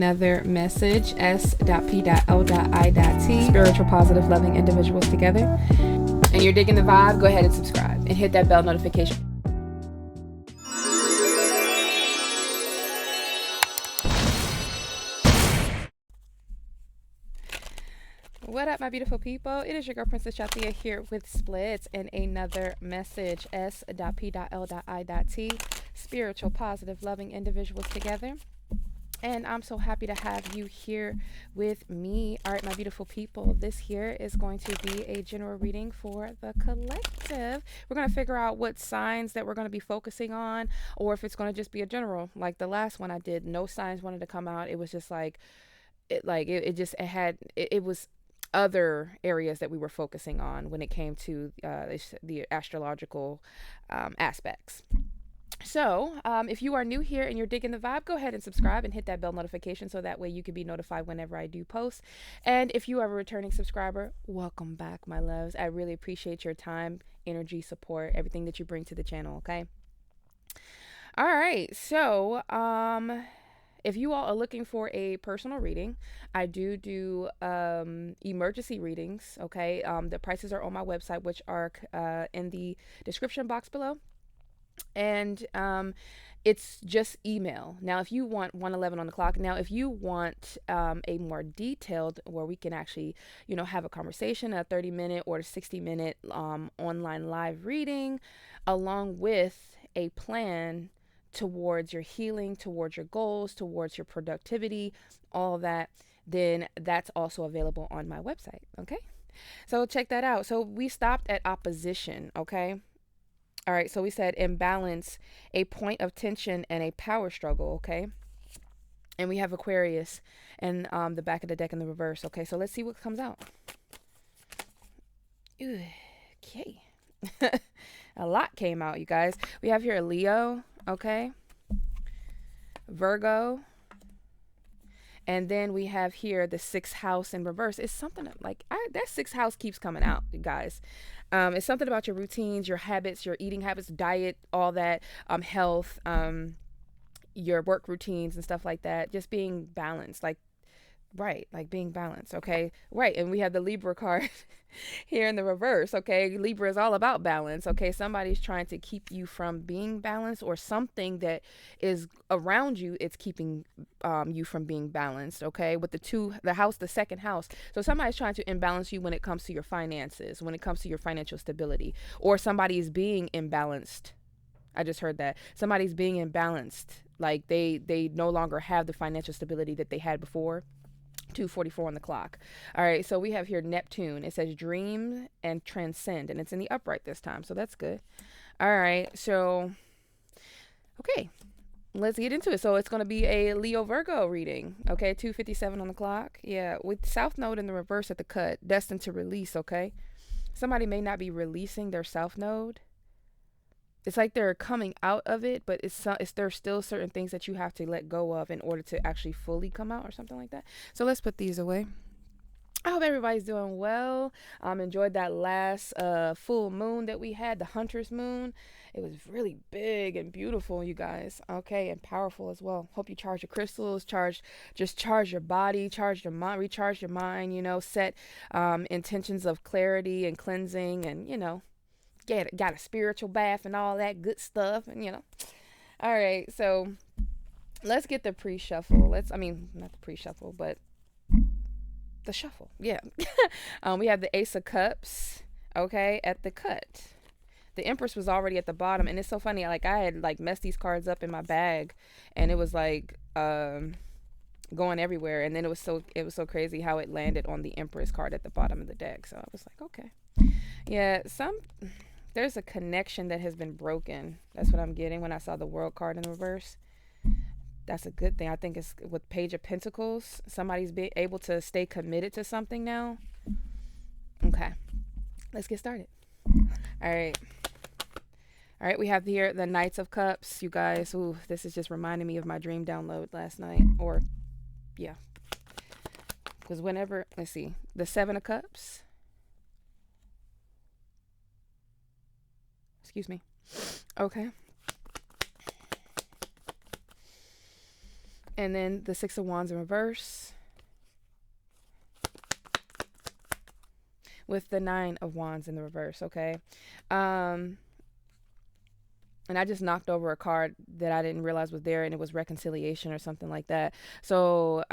Another message, S.P.L.I.T, spiritual, positive, loving individuals together. And you're digging the vibe, go ahead and subscribe and hit that bell notification. What up, my beautiful people? It is your girl, Princess Jathiyah, here with S.P.L.I.T and another message, S.P.L.I.T, spiritual, positive, loving individuals together. And I'm so happy to have you here with me. All right, my beautiful people, this here is going to be a general reading for the collective. We're going to figure out what signs that we're going to be focusing on, or if it's going to just be a general. Like the last one I did, no signs wanted to come out. It was just like, it was other areas that we were focusing on when it came to the astrological aspects. So, if you are new here and you're digging the vibe, go ahead and subscribe and hit that bell notification so that way you can be notified whenever I do post. And if you are a returning subscriber, welcome back, my loves. I really appreciate your time, energy, support, everything that you bring to the channel, okay? All right, so if you all are looking for a personal reading, I do emergency readings, okay? The prices are on my website, which are in the description box below. And it's just email. Now, if you want 111 on the clock, now if you want a more detailed, where we can actually, have a conversation, a 30-minute or a 60-minute online live reading, along with a plan towards your healing, towards your goals, towards your productivity, all that, then that's also available on my website. Okay, so check that out. So we stopped at opposition. Okay. All right, so we said imbalance, a point of tension, and a power struggle, okay? And we have Aquarius and the back of the deck in the reverse, okay? So let's see what comes out. Okay. A lot came out, you guys. We have here Leo, okay? Virgo. And then we have here the 6th house in reverse. It's something like that 6th house keeps coming out, you guys. It's something about your routines, your habits, your eating habits, diet, all that, health, your work routines and stuff like that. Just being balanced, like being balanced, okay? Right, and we have the Libra card here in the reverse, okay? Libra is all about balance, okay? Somebody's trying to keep you from being balanced, or something that is around you, it's keeping you from being balanced, okay? With the 2nd house. So somebody's trying to imbalance you when it comes to your finances, when it comes to your financial stability, or somebody is being imbalanced. I just heard that. Somebody's being imbalanced. Like they no longer have the financial stability that they had before. 2:44 on the clock. All right, so we have here Neptune. It says dream and transcend, and it's in the upright this time, so that's good. All right, so okay, let's get into it. So it's going to be a Leo Virgo reading, okay? 2:57 on the clock. Yeah, with South Node in the reverse at the cut, destined to release, okay? Somebody may not be releasing their South Node. It's like they're coming out of it, but there's still certain things that you have to let go of in order to actually fully come out, or something like that. So let's put these away. I hope everybody's doing well. Enjoyed that last full moon that we had, the Hunter's moon. It was really big and beautiful, you guys. Okay, and powerful as well. Hope you charge your crystals, charge your body, charge your mind, recharge your mind. Set intentions of clarity and cleansing, and got a spiritual bath and all that good stuff, and all right, so let's get the pre-shuffle. Not the pre-shuffle, but the shuffle. Yeah. We have the Ace of Cups, okay, at the cut. The Empress was already at the bottom, and it's so funny, like I had messed these cards up in my bag, and it was going everywhere, and then it was so crazy how it landed on the Empress card at the bottom of the deck. So I was like, okay, yeah, there's a connection that has been broken. That's what I'm getting when I saw the World card in the reverse. That's a good thing. I think it's with Page of Pentacles. Somebody's being able to stay committed to something now. Okay, let's get started. All right, we have here the Knights of Cups, you guys. Ooh, this is just reminding me of my dream download last night. Or, yeah. Because let's see, the 7 of Cups. Excuse me. Okay. And then the Six of Wands in reverse with the Nine of Wands in the reverse, okay? Um, and I just knocked over a card that I didn't realize was there, and it was reconciliation or something like that. So,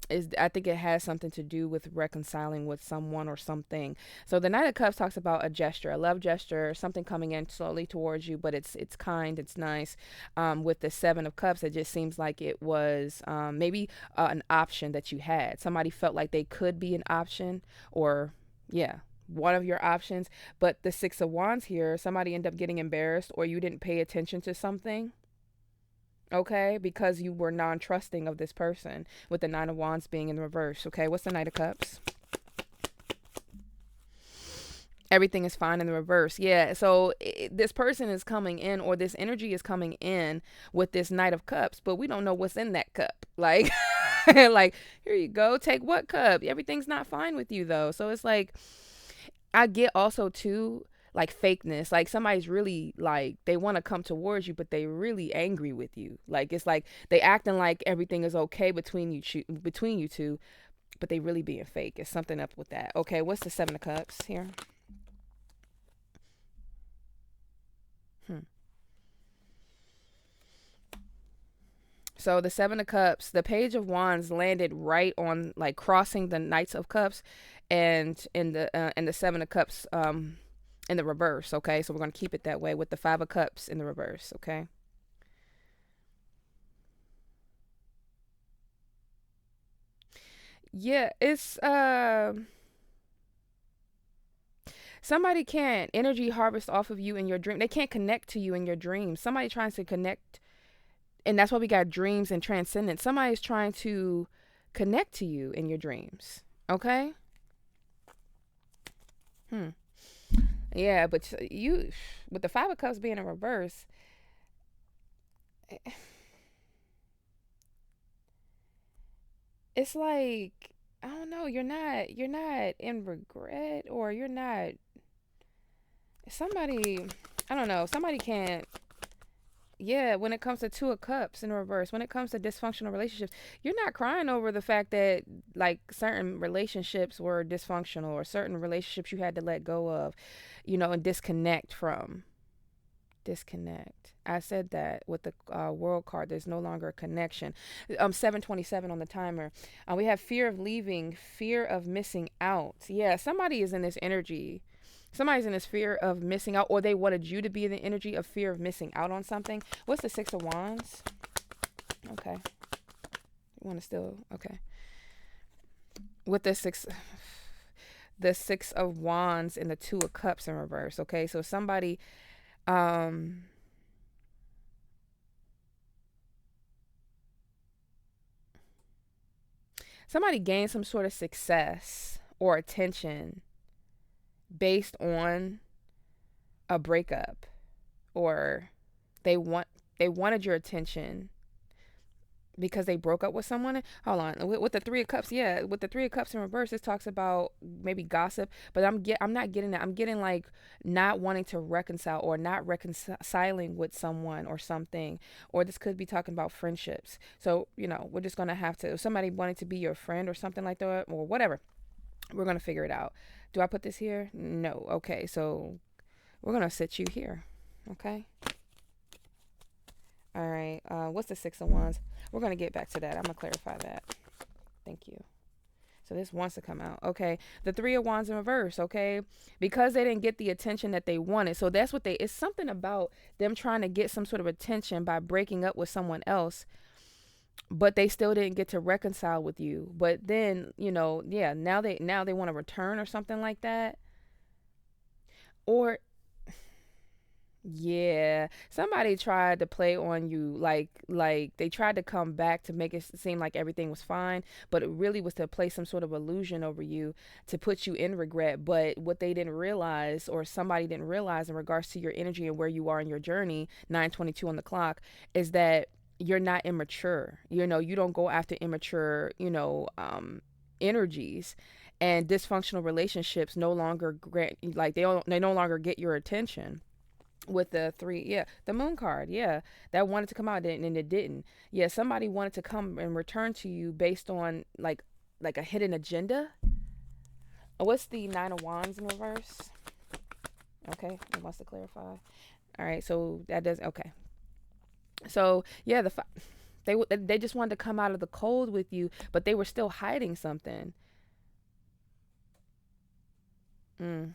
is I think it has something to do with reconciling with someone or something. So the Knight of Cups talks about a gesture, a love gesture, something coming in slowly towards you, but it's kind, it's nice. With the Seven of Cups, it just seems like it was maybe an option that you had. Somebody felt like they could be an option, or yeah, one of your options. But the Six of Wands here, somebody ended up getting embarrassed, or you didn't pay attention to something, okay, because you were non-trusting of this person, with the Nine of Wands being in reverse. Okay, what's the Knight of Cups? Everything is fine in the reverse. Yeah, so this person is coming in, or this energy is coming in with this Knight of Cups, but we don't know what's in that cup. Like like, here you go, take what cup? Everything's not fine with you though. So it's like, I get also too, like, fakeness. Like, somebody's really, like, they want to come towards you, but they really angry with you. Like, it's like they acting like everything is okay between you two, but they really being fake. It's something up with that. Okay, what's the Seven of Cups here? Hmm. So the Seven of Cups, the Page of Wands landed right on, like, crossing the Knights of Cups, and the Seven of Cups in the reverse. Okay, so we're gonna keep it that way with the Five of Cups in the reverse. Okay. Yeah, it's somebody can't energy harvest off of you in your dream. They can't connect to you in your dreams. Somebody tries to connect, and that's why we got dreams and transcendence. Somebody's trying to connect to you in your dreams. Okay. Hmm. Yeah, but you, with the Five of Cups being in reverse, it's like, I don't know. You're not in regret, or you're not somebody. I don't know. Somebody can't. Yeah, when it comes to Two of Cups in reverse, when it comes to dysfunctional relationships, you're not crying over the fact that, like, certain relationships were dysfunctional, or certain relationships you had to let go of, and disconnect from. Disconnect. I said that with the world card. There's no longer a connection. 7:27 on the timer. We have fear of leaving, fear of missing out. Yeah, somebody is in this energy. Somebody's in this fear of missing out, or they wanted you to be in the energy of fear of missing out on something. What's the Six of Wands? Okay. You want to still, okay. With the Six of Wands and the Two of Cups in reverse. Okay, so um somebody gained some sort of success or attention based on a breakup, or they want they wanted your attention because they broke up with someone. Hold on, with the Three of Cups, yeah, with the Three of Cups in reverse, this talks about maybe gossip, but I'm not getting that. I'm getting, like, not wanting to reconcile, or not reconciling with someone or something, or this could be talking about friendships. So, we're just gonna have to, if somebody wanted to be your friend or something like that, or whatever, we're gonna figure it out. Do I put this here? No. Okay, so we're gonna sit you here. Okay. All right. What's the Six of Wands? We're gonna get back to that. I'm gonna clarify that. Thank you. So this wants to come out. Okay. The Three of Wands in reverse. Okay. Because they didn't get the attention that they wanted. So that's what it's something about them trying to get some sort of attention by breaking up with someone else, but they still didn't get to reconcile with you. But then, yeah, now they want to return or something like that. Or yeah, somebody tried to play on you, like they tried to come back to make it seem like everything was fine, but it really was to play some sort of illusion over you, to put you in regret. But what they didn't realize, or somebody didn't realize, in regards to your energy and where you are in your journey, 9:22 on the clock, is that you're not immature. You don't go after immature, energies, and dysfunctional relationships no longer grant, like, they no longer get your attention. with the three, yeah, the moon card, yeah, that wanted to come out and it didn't. Yeah, somebody wanted to come and return to you based on like a hidden agenda. What's the nine of wands in reverse? Okay, it wants to clarify. All right, so that does okay. So yeah, they just wanted to come out of the cold with you, but they were still hiding something. Mm.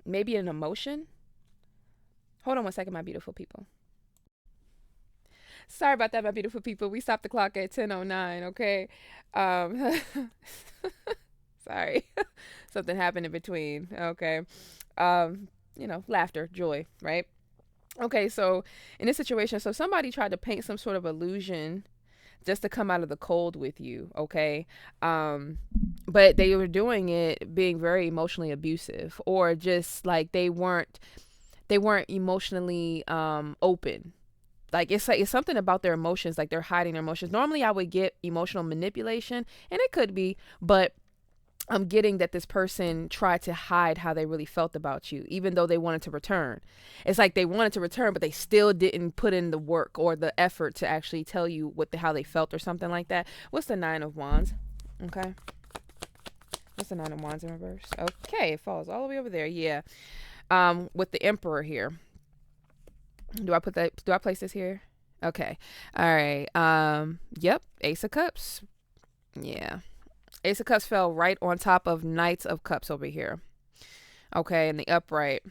Maybe an emotion. Hold on one second, my beautiful people. Sorry about that, my beautiful people. We stopped the clock at 10:09. Okay. Um, sorry, something happened in between. Okay. Laughter, joy, right? Okay, so in this situation, so somebody tried to paint some sort of illusion just to come out of the cold with you, okay? Um, but they were doing it being very emotionally abusive, or just like they weren't emotionally open. Like it's something about their emotions, like they're hiding their emotions. Normally I would get emotional manipulation, and it could be, but I'm getting that this person tried to hide how they really felt about you, even though they wanted to return. It's like they wanted to return, but they still didn't put in the work or the effort to actually tell you how they felt or something like that. What's the nine of wands? Okay. What's the nine of wands in reverse? Okay, it falls all the way over there. Yeah. With the emperor here. Do I place this here? Okay. All right. Yep. Ace of Cups. Yeah. Ace of Cups fell right on top of Knights of Cups over here. Okay, in the upright.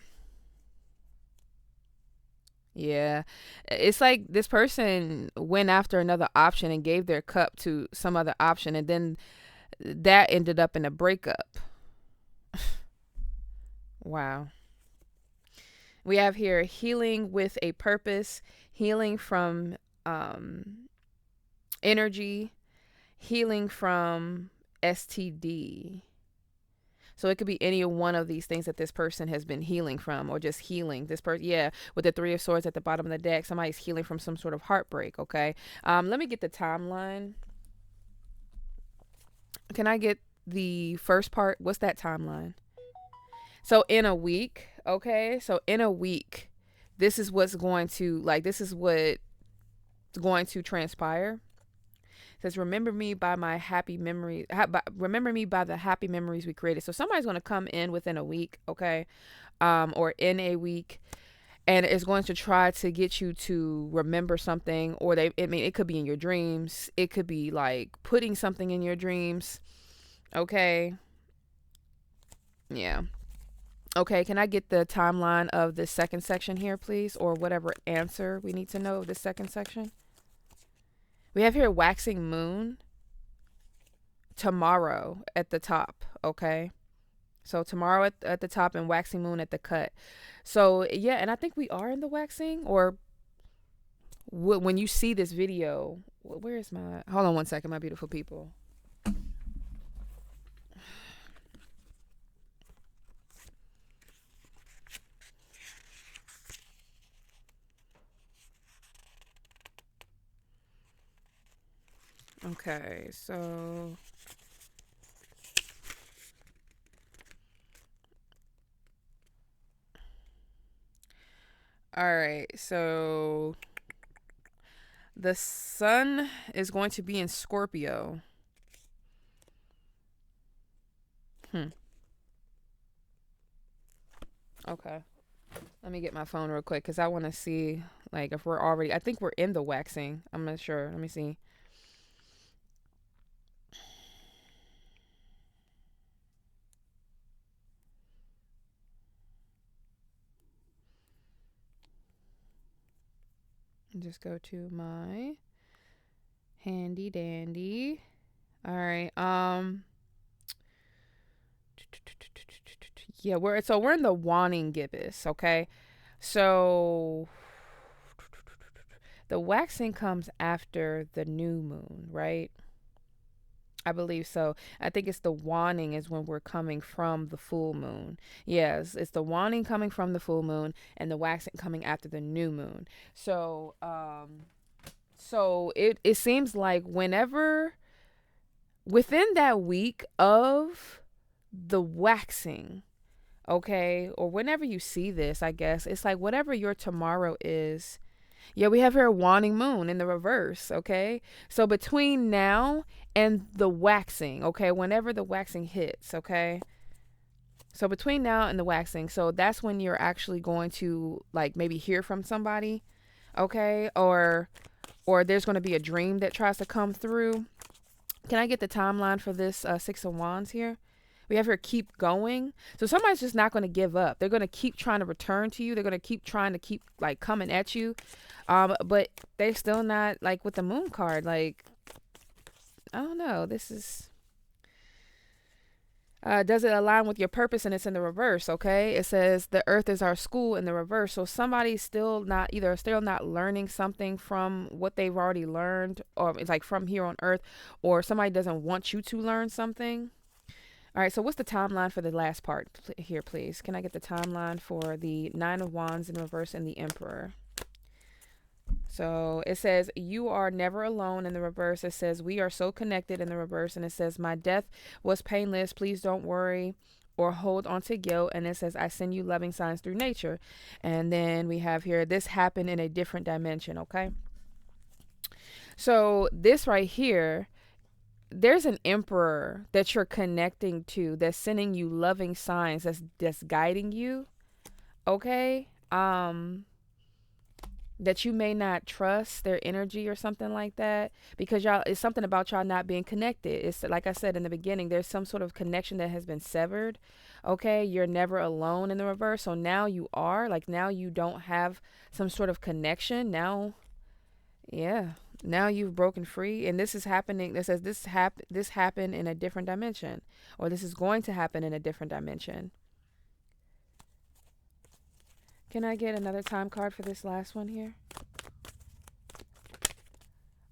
Yeah. It's like this person went after another option and gave their cup to some other option, and then that ended up in a breakup. Wow. We have here healing with a purpose, healing from um, energy, healing from STD. So it could be any one of these things that this person has been healing from, or just healing. This person, yeah, with the Three of Swords at the bottom of the deck, somebody's healing from some sort of heartbreak. Okay, let me get the timeline. Can I get the first part? What's that timeline? So in a week, okay. So in a week, this is what's going to like. This is what's going to transpire. It says, remember me by my happy memories. Remember me by the happy memories we created. So somebody's going to come in within a week, okay, or in a week, and is going to try to get you to remember something, or it could be in your dreams. It could be like putting something in your dreams, okay. Yeah. Okay, can I get the timeline of the second section here, please, or whatever answer we need to know of the second section? We have here waxing moon tomorrow at the top, okay? So tomorrow at the top and waxing moon at the cut. So yeah, and I think we are in the waxing, or when you see this video, where is my? Hold on one second, my beautiful people. Okay, so all right, so the sun is going to be in Scorpio. Hmm. Okay. Let me get my phone real quick because I want to see like if we're already. I think we're in the waxing. I'm not sure. Let me see. Just go to my handy dandy. All right. Yeah, we're in the waning gibbous. Okay. So the waxing comes after the new moon, right? I believe so. I think it's the waning is when we're coming from the full moon. Yes, it's the waning coming from the full moon and the waxing coming after the new moon. So it seems like whenever within that week of the waxing, Okay, or whenever you see this, I guess it's like whatever your tomorrow is. Yeah, we have here waning moon in the reverse. Okay, so between now and the waxing, okay, whenever the waxing hits, okay, so between now and the waxing, so that's when you're actually going to like maybe hear from somebody, okay, or there's going to be a dream that tries to come through. Can I get the timeline for this Six of Wands here? We have her keep going. So somebody's just not going to give up. They're going to keep trying to return to you. They're going to keep trying to keep like coming at you. But they're still not like with the moon card. Like, I don't know. This is does it align with your purpose? And it's in the reverse. Okay, it says the earth is our school in the reverse. So somebody's still not either still not learning something from what they've already learned, or it's like from here on earth, or somebody doesn't want you to learn something. All right, so what's the timeline for the last part here, please? Can I get the timeline for the Nine of Wands in reverse and the Emperor? So it says, you are never alone in the reverse. It says, we are so connected in the reverse. And it says, my death was painless. Please don't worry or hold on to guilt. And it says, I send you loving signs through nature. And then we have here, this happened in a different dimension, okay? So this right here, there's an emperor that you're connecting to that's sending you loving signs, that's guiding you, okay? That you may not trust their energy or something like that, because y'all, it's something about y'all not being connected. It's like I said in the beginning, there's some sort of connection that has been severed. Okay, you're never alone in the reverse. So now you are, like, now you don't have some sort of connection. Now, yeah, now you've broken free, and this is happening. This says this happened in a different dimension, or this is going to happen in a different dimension. Can I get another time card for this last one here?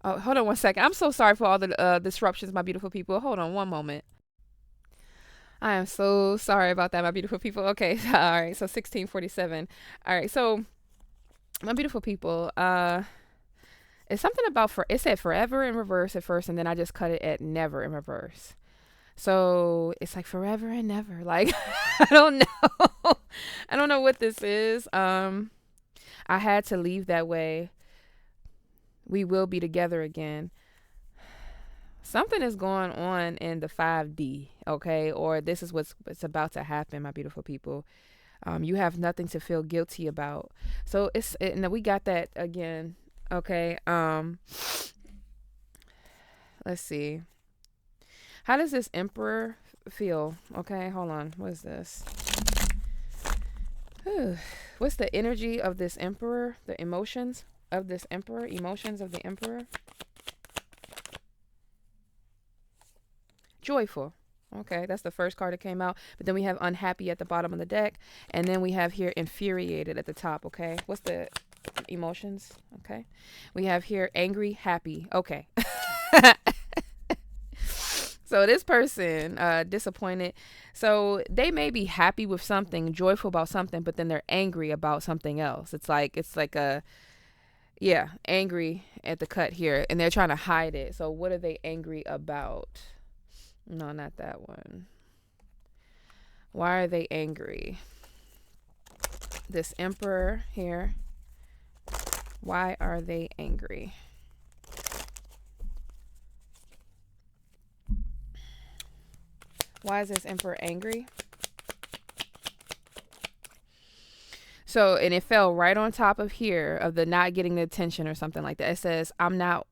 Oh, hold on one second. I'm so sorry for all the disruptions, my beautiful people. Hold on one moment. I am so sorry about that, my beautiful people. Okay, all right. So 1647. All right. So my beautiful people, it's something about it said forever in reverse at first, and then I just cut it at never in reverse. So it's like forever and never. Like I don't know. I don't know what this is. I had to leave that way. We will be together again. Something is going on in the 5D, okay? Or this is what's about to happen, my beautiful people. You have nothing to feel guilty about. So and we got that again, okay? Let's see. How does this Emperor feel? Okay, hold on. What is this? What's the energy of this Emperor? The emotions of this Emperor? Emotions of the Emperor? Joyful. Okay, that's the first card that came out. But then we have unhappy at the bottom of the deck. And then we have here infuriated at the top, okay? What's the emotions? Okay. We have here angry, happy. Okay. So this person, disappointed. So they may be happy with something, joyful about something, but then they're angry about something else. It's like yeah, angry at the cut here, and they're trying to hide it. So what are they angry about? No, not that one. Why are they angry? This Emperor here. Why are they angry? Why is this Emperor angry? So, and it fell right on top of here of the not getting the attention or something like that. It says, I'm not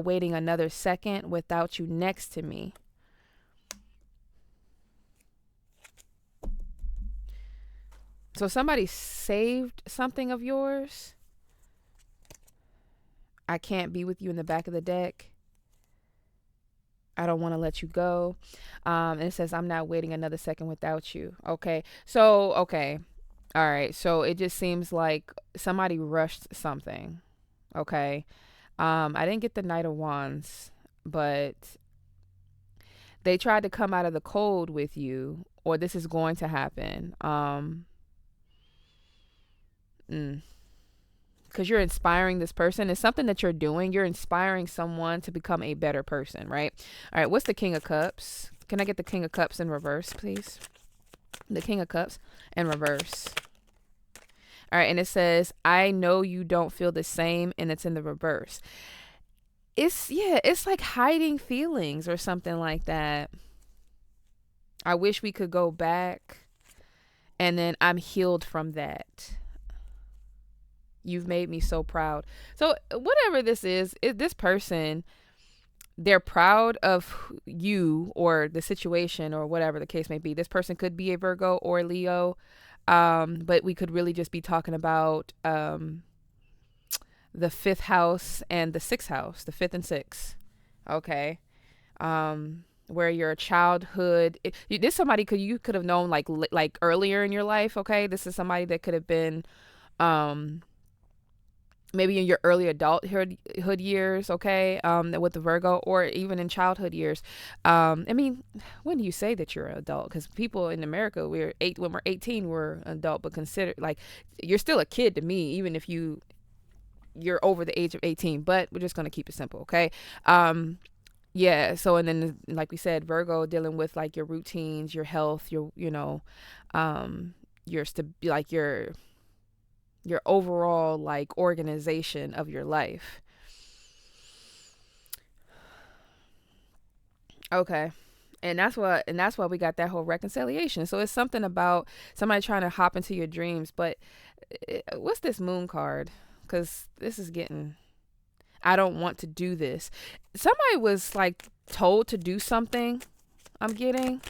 waiting another second without you next to me. So somebody saved something of yours. I can't be with you in the back of the deck. I don't want to let you go. And it says, I'm not waiting another second without you. Okay. So, okay. All right. So it just seems like somebody rushed something. Okay. I didn't get the Knight of Wands, but they tried to come out of the cold with you, or this is going to happen. Because you're inspiring this person. It's something that you're doing. You're inspiring someone to become a better person, right? All right, what's the King of Cups? Can I get the King of Cups in reverse, please? The King of Cups in reverse. All right, and it says, I know you don't feel the same, and it's in the reverse. It's like hiding feelings or something like that. I wish we could go back, and then I'm healed from that. You've made me so proud. So whatever this is, this person, they're proud of you or the situation or whatever the case may be. This person could be a Virgo or Leo, but we could really just be talking about the fifth house and the sixth house, the fifth and sixth. Okay. Where your childhood, this somebody you could have known like earlier in your life. Okay, this is somebody that could have been um maybe in your early adulthood years, okay, with the Virgo, or even in childhood years. I mean, when do you say that you're an adult? Because people in America, when we're 18, we're an adult, but consider like you're still a kid to me, even if you're over the age of 18. But we're just gonna keep it simple, okay? Yeah. So and then like we said, Virgo dealing with like your routines, your health, your like your overall like organization of your life. Okay. And that's why we got that whole reconciliation. So it's something about somebody trying to hop into your dreams, but what's this moon card? Cuz this is getting, I don't want to do this. Somebody was like told to do something. I'm getting,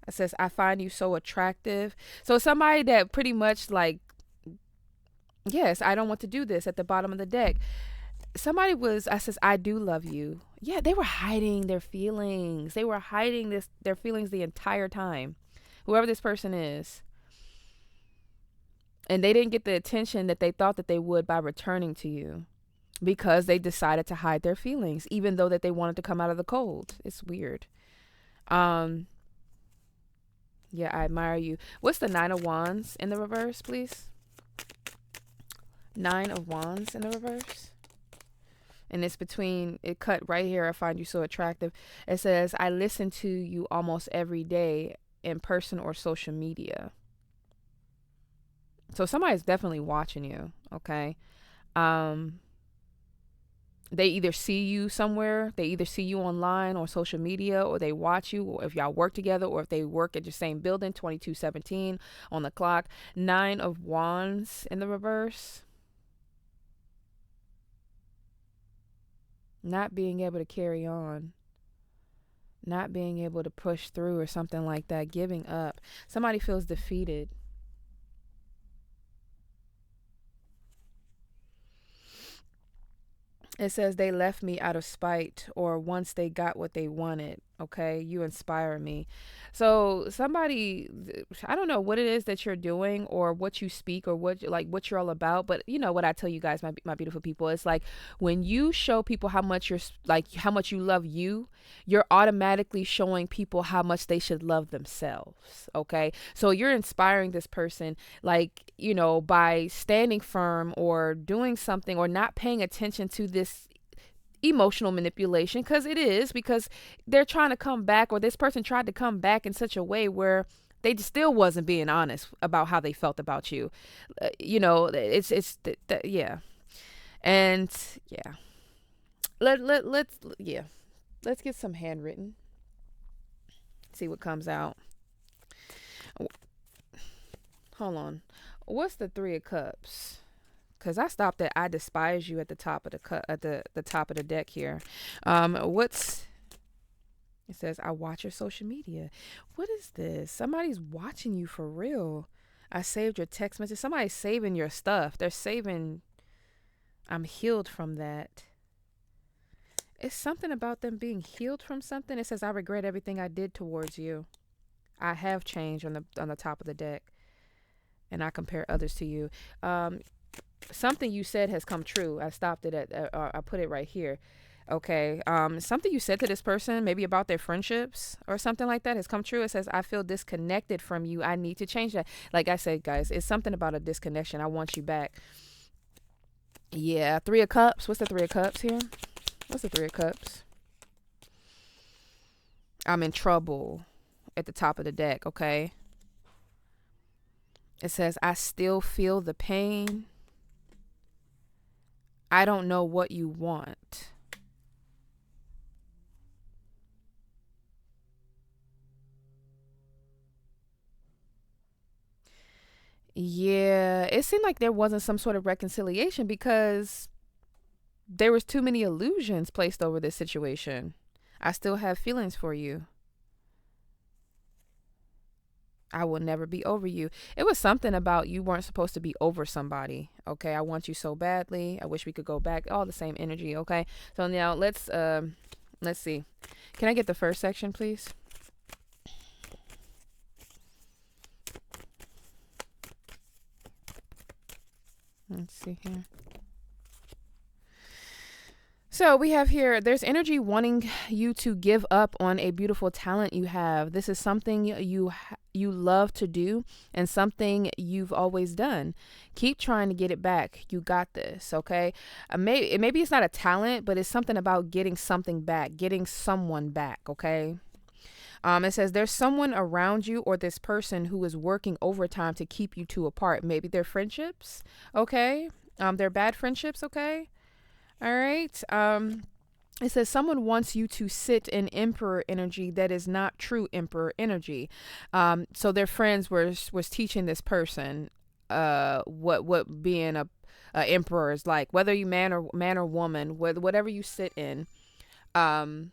it says I find you so attractive. So somebody that pretty much like, yes, I don't want to do this at the bottom of the deck. Somebody was, I says I do love you. Yeah, they were hiding their feelings. They were hiding their feelings the entire time. Whoever this person is. And they didn't get the attention that they thought that they would by returning to you because they decided to hide their feelings even though that they wanted to come out of the cold. It's weird. Um yeah, I admire you. What's the 9 of wands in the reverse, please? 9 of wands in the reverse. And it's between, it cut right here. I find you so attractive. It says, I listen to you almost every day in person or social media. So somebody's definitely watching you. Okay. Um, they either see you somewhere, they either see you online or social media, or they watch you, or if y'all work together, or if they work at your same building. 2217 on the clock. 9 of wands in the reverse. Not being able to carry on, not being able to push through or something like that, giving up. Somebody feels defeated. It says they left me out of spite or once they got what they wanted. Okay, you inspire me. So somebody, I don't know what it is that you're doing or what you speak or what you're all about, but you know what I tell you guys, my beautiful people, it's like when you show people how much how much you love you, you're automatically showing people how much they should love themselves. Okay, so you're inspiring this person, like, by standing firm or doing something or not paying attention to this emotional manipulation, because they're trying to come back, or this person tried to come back in such a way where they still wasn't being honest about how they felt about you. Yeah. And yeah, let's get some handwritten, see what comes out. Hold on, what's the 3 of cups? Because I stopped at I despise you at the top of the top of the deck here. What's It says I watch your social media. What is this? Somebody's watching you for real. I saved your text message. Somebody's saving your stuff. They're saving. I'm healed from that. It's something about them being healed from something. It says I regret everything I did towards you. I have changed on the top of the deck, and I compare others to you. Something you said has come true. I stopped it at. I put it right here. Okay. Something you said to this person, maybe about their friendships or something like that, has come true. It says, I feel disconnected from you. I need to change that. Like I said, guys, it's something about a disconnection. I want you back. Yeah. 3 of Cups. What's the 3 of Cups here? What's the 3 of Cups? I'm in trouble at the top of the deck. Okay. It says, I still feel the pain. I don't know what you want. Yeah, it seemed like there wasn't some sort of reconciliation because there was too many illusions placed over this situation. I still have feelings for you. I will never be over you. It was something about you weren't supposed to be over somebody. Okay, I want you so badly. I wish we could go back. All the same energy. Okay, so now let's see. Can I get the first section, please? Let's see here. So we have here, there's energy wanting you to give up on a beautiful talent you have. This is something you love to do and something you've always done. Keep trying to get it back. You got this, okay? Maybe it's not a talent, but it's something about getting something back, getting someone back, okay? It says there's someone around you or this person who is working overtime to keep you two apart. Maybe they're friendships, okay? They're bad friendships, okay? All right. It says someone wants you to sit in emperor energy that is not true emperor energy. So their friends was teaching this person what being a emperor is like, whether you man or woman, whatever you sit in. Um,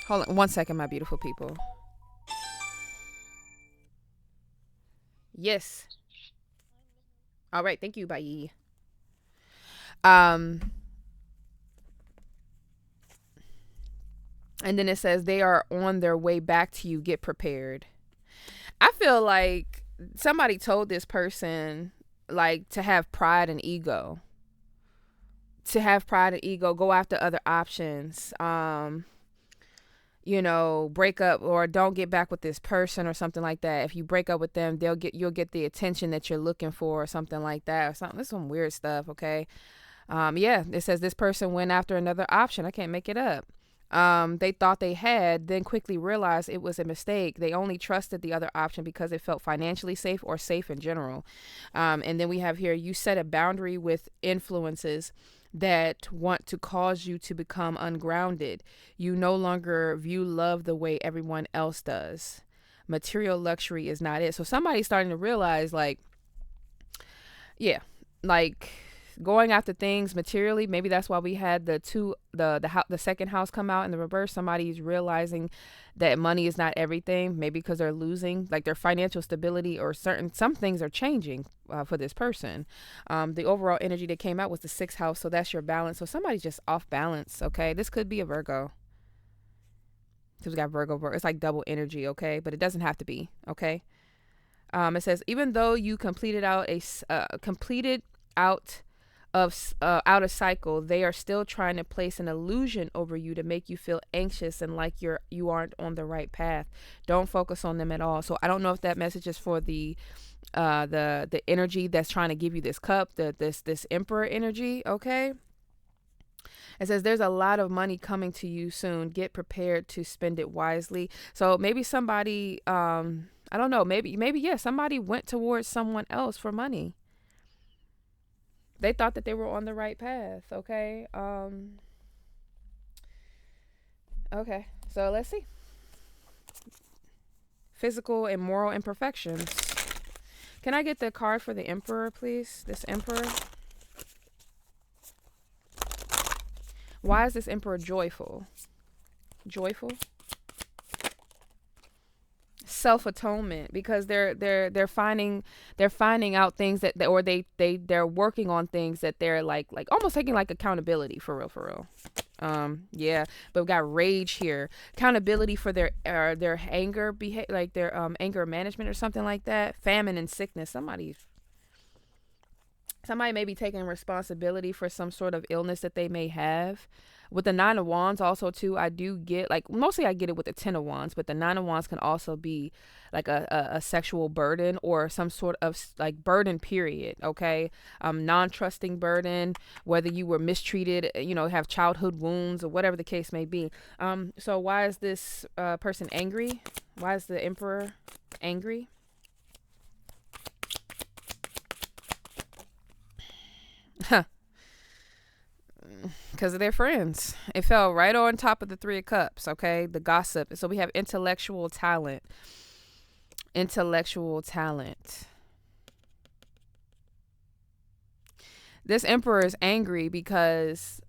hold on one second, my beautiful people. Yes. All right. Thank you. Bye. Um, and then it says they are on their way back to you. Get prepared. I feel like somebody told this person like to have pride and ego. To have pride and ego, go after other options. Break up or don't get back with this person or something like that. If you break up with them, you'll get the attention that you're looking for or something like that or something. There's some weird stuff, okay? Yeah, it says this person went after another option. I can't make it up. They thought they had, then quickly realized it was a mistake. They only trusted the other option because it felt financially safe or safe in general. And then we have here, you set a boundary with influences that want to cause you to become ungrounded. You no longer view love the way everyone else does. Material luxury is not it. So somebody's starting to realize, like, yeah, like going after things materially. Maybe that's why we had the second house come out in the reverse. Somebody's realizing that money is not everything. Maybe because they're losing like their financial stability or some things are changing for this person. The overall energy that came out was the sixth house, so that's your balance. So somebody's just off balance. Okay, this could be a Virgo because we got Virgo. It's like double energy. Okay, but it doesn't have to be. Okay. It says even though you completed out out of cycle, they are still trying to place an illusion over you to make you feel anxious and like you aren't on the right path. Don't focus on them at all. So I don't know if that message is for the energy that's trying to give you this cup, this emperor energy. Okay. It says there's a lot of money coming to you soon. Get prepared to spend it wisely. So maybe somebody, I don't know, maybe yeah, somebody went towards someone else for money. They thought that they were on the right path. Okay. Okay. So let's see. Physical and moral imperfections. Can I get the card for the emperor, please? This emperor. Why is this emperor joyful? Joyful. Self-atonement, because they're finding out things or they're working on things that they're like almost taking like accountability for real. Yeah, but we got rage here. Accountability for their anger like their anger management or something like that. Famine and sickness. Somebody may be taking responsibility for some sort of illness that they may have. With the nine of wands also too, I do get like mostly I get it with the 10 of wands, but the 9 of wands can also be like a sexual burden or some sort of like burden period. Okay. Non-trusting burden, whether you were mistreated, have childhood wounds or whatever the case may be. So why is this person angry? Why is the emperor angry? Because they're friends. It fell right on top of the Three of Cups, okay? The gossip. So we have intellectual talent. Intellectual talent. This emperor is angry because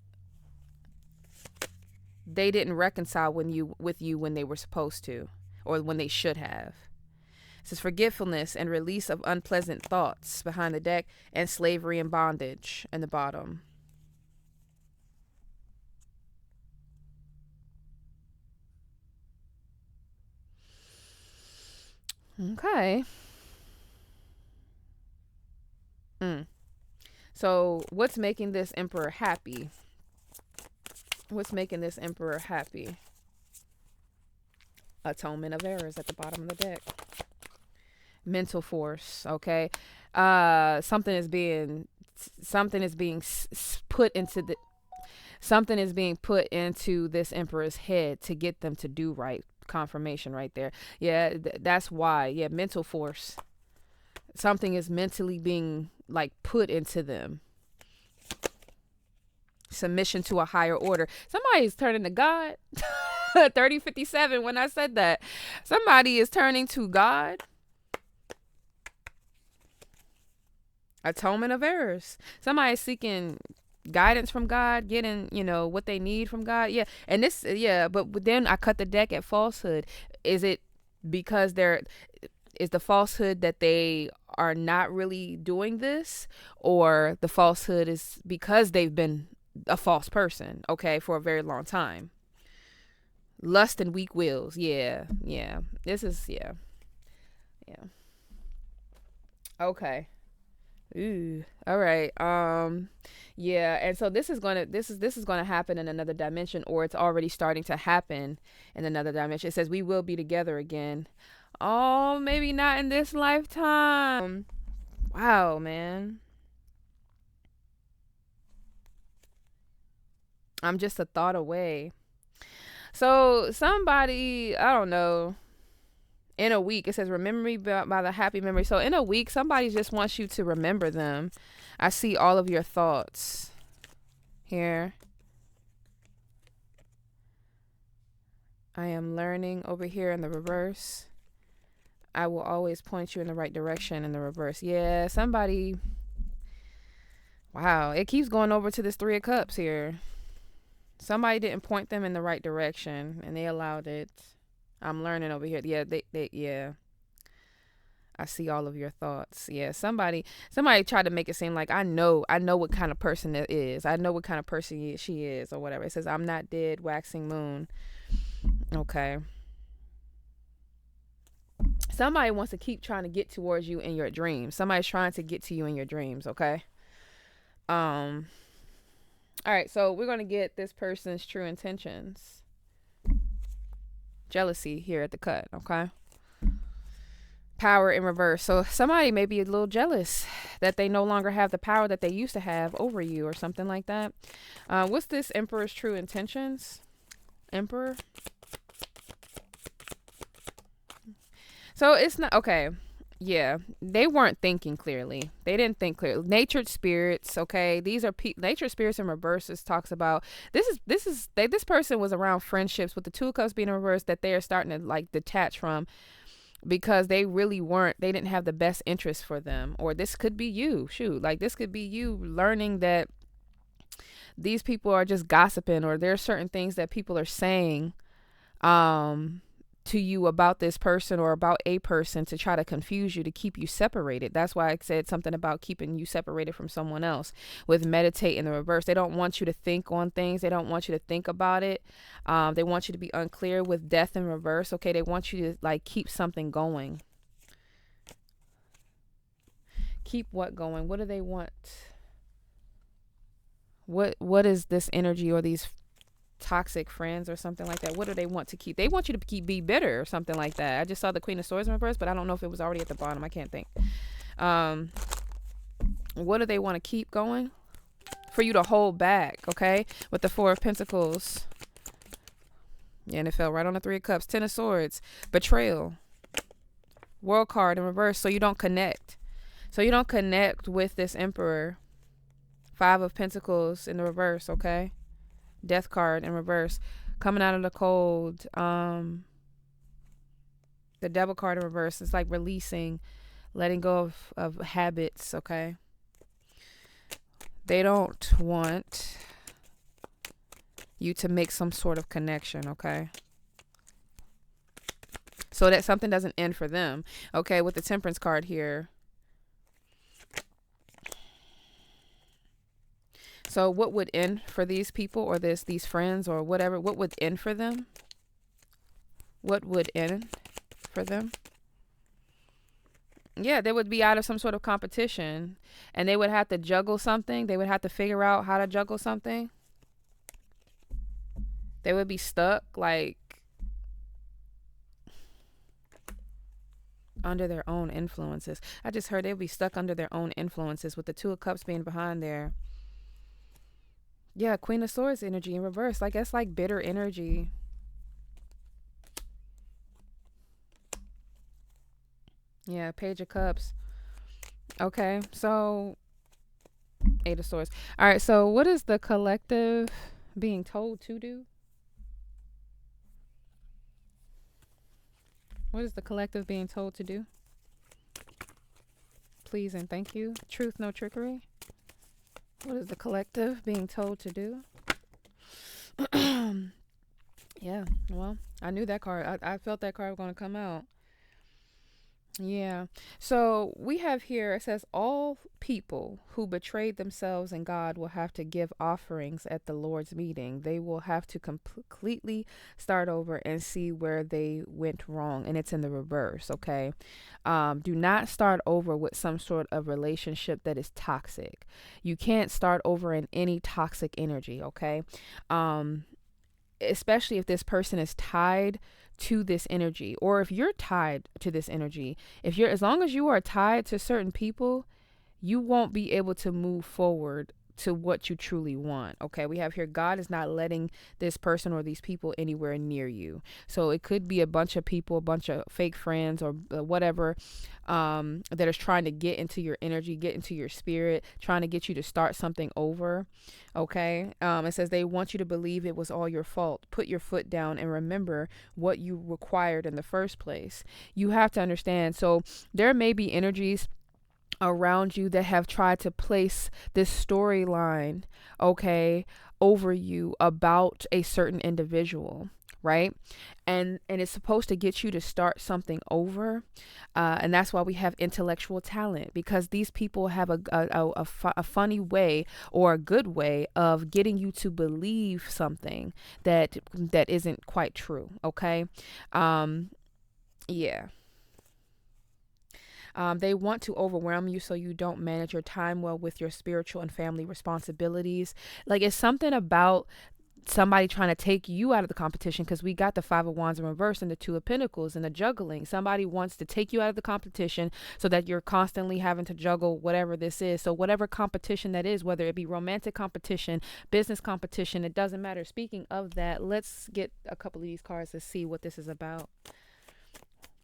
they didn't reconcile with you when they were supposed to, or when they should have. It says forgetfulness and release of unpleasant thoughts behind the deck, and slavery and bondage in the bottom. Okay. Mm. So what's making this emperor happy? What's making this emperor happy? Atonement of errors at the bottom of the deck. Mental force. Okay. Something is being put into the something is being put into this emperor's head to get them to do right. Confirmation right there. Yeah, that's why. Yeah, mental force. Something is mentally being like put into them. Submission to a higher order. Somebody's turning to God. 3057 when I said that. Somebody is turning to God. Atonement of errors. Somebody seeking guidance from God, getting, what they need from God. Yeah. And this, yeah, but then I cut the deck at falsehood. Is it because is the falsehood that they are not really doing this, or the falsehood is because they've been a false person, okay, for a very long time? Lust and weak wills. Yeah. Yeah. This is, yeah. Yeah. Okay. Ooh. All right. Yeah, and so this is gonna happen in another dimension, or it's already starting to happen in another dimension. It says we will be together again. Oh, maybe not in this lifetime. Wow, man. I'm just a thought away. So somebody, I don't know, in a week, it says remember me by the happy memory. So in a week, somebody just wants you to remember them. I see all of your thoughts here. I am learning over here in the reverse. I will always point you in the right direction in the reverse. Yeah, somebody. Wow, it keeps going over to this Three of Cups here. Somebody didn't point them in the right direction, and they allowed it. I'm learning over here. Yeah, yeah. I see all of your thoughts. Yeah, somebody tried to make it seem like I know what kind of person it is. I know what kind of person she is, or whatever. It says I'm not dead, waxing moon. Okay. Somebody wants to keep trying to get towards you in your dreams. Somebody's trying to get to you in your dreams, okay? All right, so we're going to get this person's true intentions. Jealousy here at the cut, okay? Power in reverse. So somebody may be a little jealous that they no longer have the power that they used to have over you, or something like that. What's this emperor's true intentions? Emperor. So it's not okay. Yeah, they weren't thinking clearly. They didn't think clearly. Natured spirits, okay. These are natured spirits in reverse. Talks about this person was around friendships with the Two of Cups being in reverse that they are starting to like detach from, because they really weren't. They didn't have the best interest for them. Or this could be you. Shoot, like this could be you learning that these people are just gossiping, or there are certain things that people are saying, to you about this person or about a person to try to confuse you, to keep you separated. That's why I said something about keeping you separated from someone else. With meditate in the reverse, they don't want you to think on things. They don't want you to think about it. They want you to be unclear. With death in reverse, okay, they want you to like keep something going. Keep what going? What do they want? What is this energy, or these toxic friends or something like that? What do they want to keep? They want you to be bitter or something like that. I just saw the Queen of Swords in reverse, but I don't know if it was already at the bottom. I can't think. What do they want to keep going? For you to hold back, okay? With the Four of Pentacles. Yeah, and it fell right on the Three of Cups. Ten of Swords. Betrayal. World card in reverse. So you don't connect. So you don't connect with this Emperor. Five of Pentacles in the reverse, okay? Death card in reverse. Coming out of the cold. The Devil card in reverse. It's like releasing, letting go of habits, okay? They don't want you to make some sort of connection, okay? So that something doesn't end for them. Okay, with the Temperance card here. So what would end for these people, or these friends or whatever? What would end for them? What would end for them? Yeah, they would be out of some sort of competition, and they would have to juggle something. They would have to figure out how to juggle something. They would be stuck, like, under their own influences. I just heard they'd be stuck under their own influences, with the Two of Cups being behind there. Yeah, Queen of Swords energy in reverse. Like, that's like bitter energy. Yeah, Page of Cups. Okay, so Eight of Swords. All right, so what is the collective being told to do? What is the collective being told to do? Please and thank you. Truth, no trickery. What is the collective being told to do? Yeah, well, I knew that card. I felt that card was going to come out. Yeah. So we have here, it says, all people who betrayed themselves and God will have to give offerings at the Lord's meeting. They will have to completely start over and see where they went wrong. And it's in the reverse, okay? Do not start over with some sort of relationship that is toxic. You can't start over in any toxic energy, okay? Especially if this person is tied to this energy, or if you're tied to this energy. If you're, as long as you are tied to certain people, you won't be able to move forward to what you truly want. Okay, we have here, God is not letting this person or these people anywhere near you. So it could be a bunch of people, a bunch of fake friends, or whatever, that is trying to get into your energy, get into your spirit, trying to get you to start something over. Okay, it says they want you to believe it was all your fault. Put your foot down and remember what you required in the first place. You have to understand. So there may be energies around you that have tried to place this storyline, okay, over you about a certain individual, right? And it's supposed to get you to start something over, and that's why we have intellectual talent, because these people have a funny way, or a good way, of getting you to believe something that isn't quite true. Okay. Yeah. They want to overwhelm you so you don't manage your time well with your spiritual and family responsibilities. Like, it's something about somebody trying to take you out of the competition, because we got the Five of Wands in reverse and the Two of Pentacles and the juggling. Somebody wants to take you out of the competition so that you're constantly having to juggle whatever this is. So whatever competition that is, whether it be romantic competition, business competition, it doesn't matter. Speaking of that, let's get a couple of these cards to see what this is about.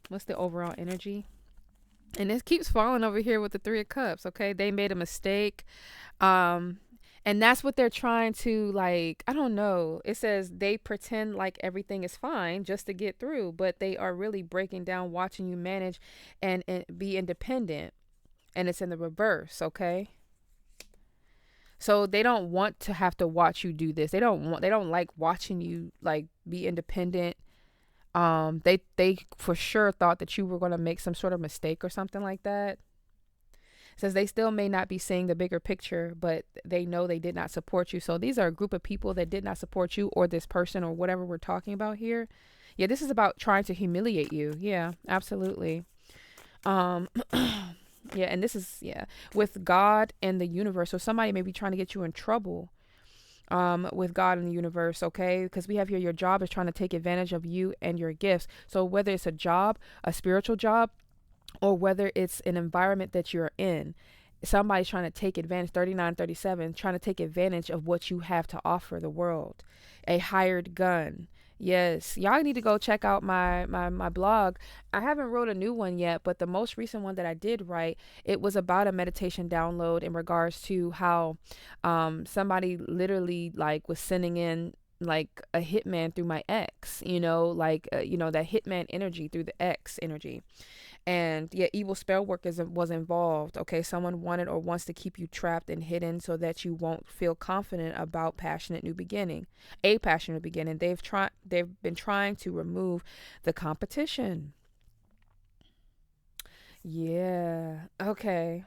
What's the overall energy? And it keeps falling over here with the Three of Cups. Okay, they made a mistake, and that's what they're trying to, like, I don't know, it says they pretend like everything is fine just to get through, but they are really breaking down, watching you manage and be independent. And it's in the reverse. Okay, so they don't want to have to watch you do this. They don't like watching you, like, be independent. They for sure thought that you were going to make some sort of mistake or something like that. It says they still may not be seeing the bigger picture, but they know they did not support you. So these are a group of people that did not support you, or this person, or whatever we're talking about here. Yeah, this is about trying to humiliate you. Yeah, absolutely. Um yeah, and this is, yeah, with God and the universe. So somebody may be trying to get you in trouble, with God and the universe, okay? Because we have here, your job is trying to take advantage of you and your gifts. So whether it's a job, a spiritual job, or whether it's an environment that you're in, somebody's trying to take advantage, 3937, trying to take advantage of what you have to offer the world. A hired gun, Yes, y'all need to go check out my blog. I haven't wrote a new one yet, but the most recent one that I did write, it was about a meditation download in regards to how somebody literally like was sending in like a hitman through my ex, like that hitman energy through the ex energy. And yeah, evil spell work was involved. Okay, someone wanted or wants to keep you trapped and hidden so that you won't feel confident about passionate new beginning. A passionate beginning. They've been trying to remove the competition. Yeah. Okay.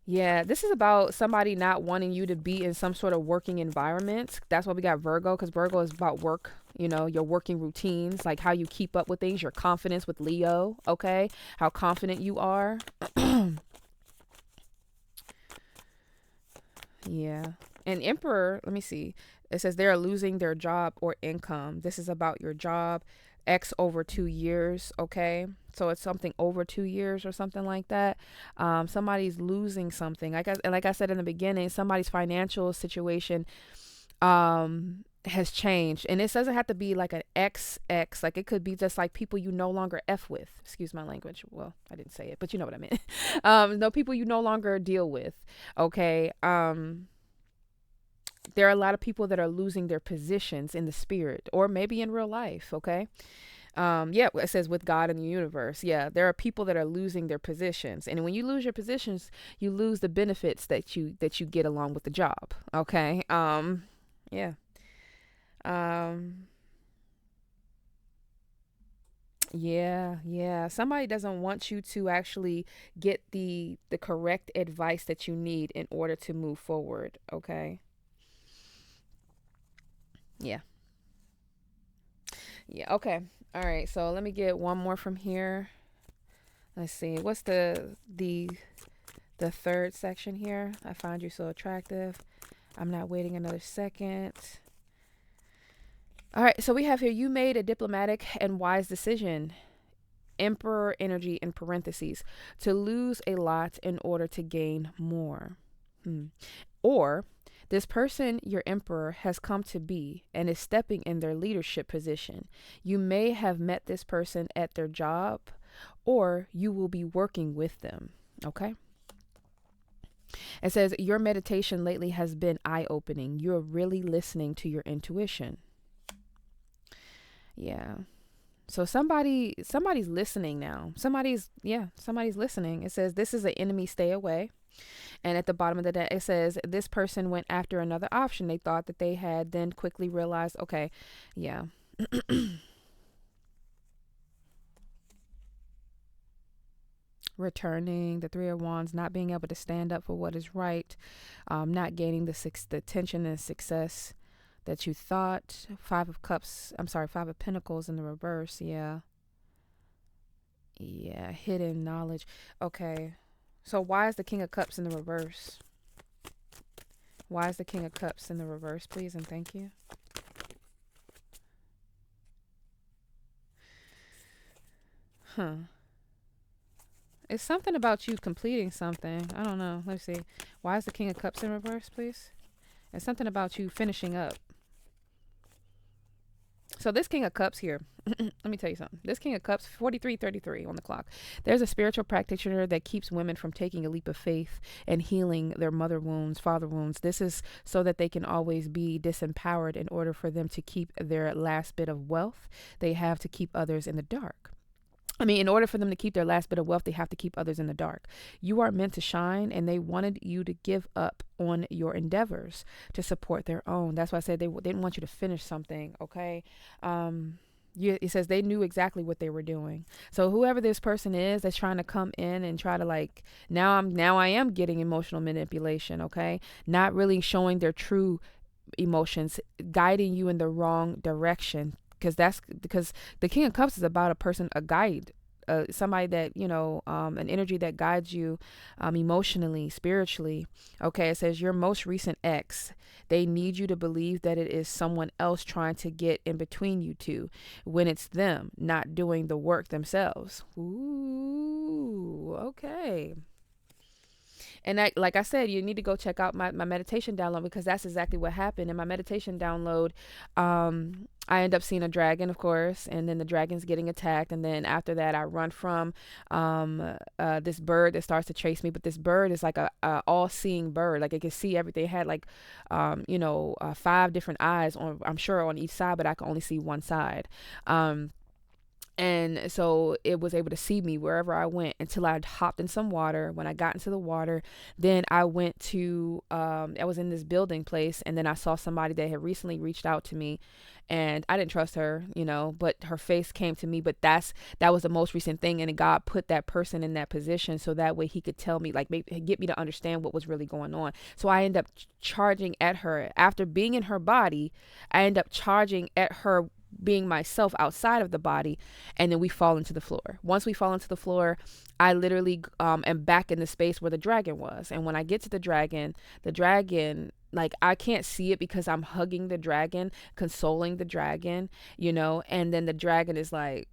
Yeah, this is about somebody not wanting you to be in some sort of working environment. That's why we got Virgo, because Virgo is about work, your working routines, like how you keep up with things, your confidence with Leo, okay? How confident you are. Yeah. And Emperor, let me see. It says they are losing their job or income. This is about your job, X over 2 years, okay? So it's something over 2 years or something like that. Somebody's losing something. Like I said in the beginning, somebody's financial situation has changed. And it doesn't have to be like an XX. Like it could be just like people you no longer F with. Excuse my language. Well, I didn't say it, but you know what I meant. No, people you no longer deal with. Okay. There are a lot of people that are losing their positions in the spirit or maybe in real life. Okay. Yeah, it says with God in the universe. Yeah, there are people that are losing their positions, and when you lose your positions, you lose the benefits that you get along with the job. Okay. Yeah. Um, yeah, yeah. Somebody doesn't want you to actually get the correct advice that you need in order to move forward. Okay. Yeah. Yeah. Okay. All right. So let me get one more from here. Let's see. What's the third section here? I find you so attractive. I'm not waiting another second. All right. So we have here. You made a diplomatic and wise decision. Emperor energy in parentheses, to lose a lot in order to gain more. Or this person, your emperor, has come to be and is stepping in their leadership position. You may have met this person at their job, or you will be working with them. Okay. It says your meditation lately has been eye opening. You're really listening to your intuition. Yeah. So somebody's listening now. Somebody's listening. It says this is an enemy, stay away. And at the bottom of the deck it says this person went after another option they thought that they had, then quickly realized, okay, yeah. Returning the three of wands, not being able to stand up for what is right, not gaining the attention and success that you thought. Five of cups, I'm sorry, five of pentacles in the reverse. Yeah. Yeah, hidden knowledge. Okay. So why is the King of Cups in the reverse? Why is the King of Cups in the reverse, please, and thank you? Huh. It's something about you completing something. I don't know. Let's see. Why is the King of Cups in reverse, please? It's something about you finishing up. So this King of Cups here, let me tell you something. This King of Cups, 43:33 on the clock. There's a spiritual practitioner that keeps women from taking a leap of faith and healing their mother wounds, father wounds. This is so that they can always be disempowered in order for them to keep their last bit of wealth. They have to keep others in the dark. I mean, in order for them to keep their last bit of wealth, they have to keep others in the dark. You are meant to shine, and they wanted you to give up on your endeavors to support their own. That's why I said they didn't want you to finish something, okay? It says they knew exactly what they were doing. So whoever this person is that's trying to come in and try to like, now I am getting emotional manipulation, okay? Not really showing their true emotions, guiding you in the wrong direction, because the King of Cups is about a person, a guide, somebody that an energy that guides you emotionally, spiritually. Okay, it says your most recent ex, they need you to believe that it is someone else trying to get in between you two when it's them not doing the work themselves. Ooh, okay. And that, like I said, you need to go check out my meditation download, because that's exactly what happened in my meditation download. I end up seeing a dragon, of course, and then the dragon's getting attacked, and then after that, I run from this bird that starts to chase me. But this bird is like a all-seeing bird, like it can see everything. It had like, five different eyes on, I'm sure, on each side, but I could only see one side. And so it was able to see me wherever I went until I hopped in some water. When I got into the water, then I went to, I was in this building place, and then I saw somebody that had recently reached out to me, and I didn't trust her, but her face came to me. But that was the most recent thing. And God put that person in that position so that way he could tell me, like, maybe get me to understand what was really going on. So I end up charging at her after being in her body. I end up charging at her being myself outside of the body, and then we fall into the floor. Once we fall into the floor, I literally am back in the space where the dragon was. And when I get to the dragon, like, I can't see it because I'm hugging the dragon, consoling the dragon, and then the dragon is like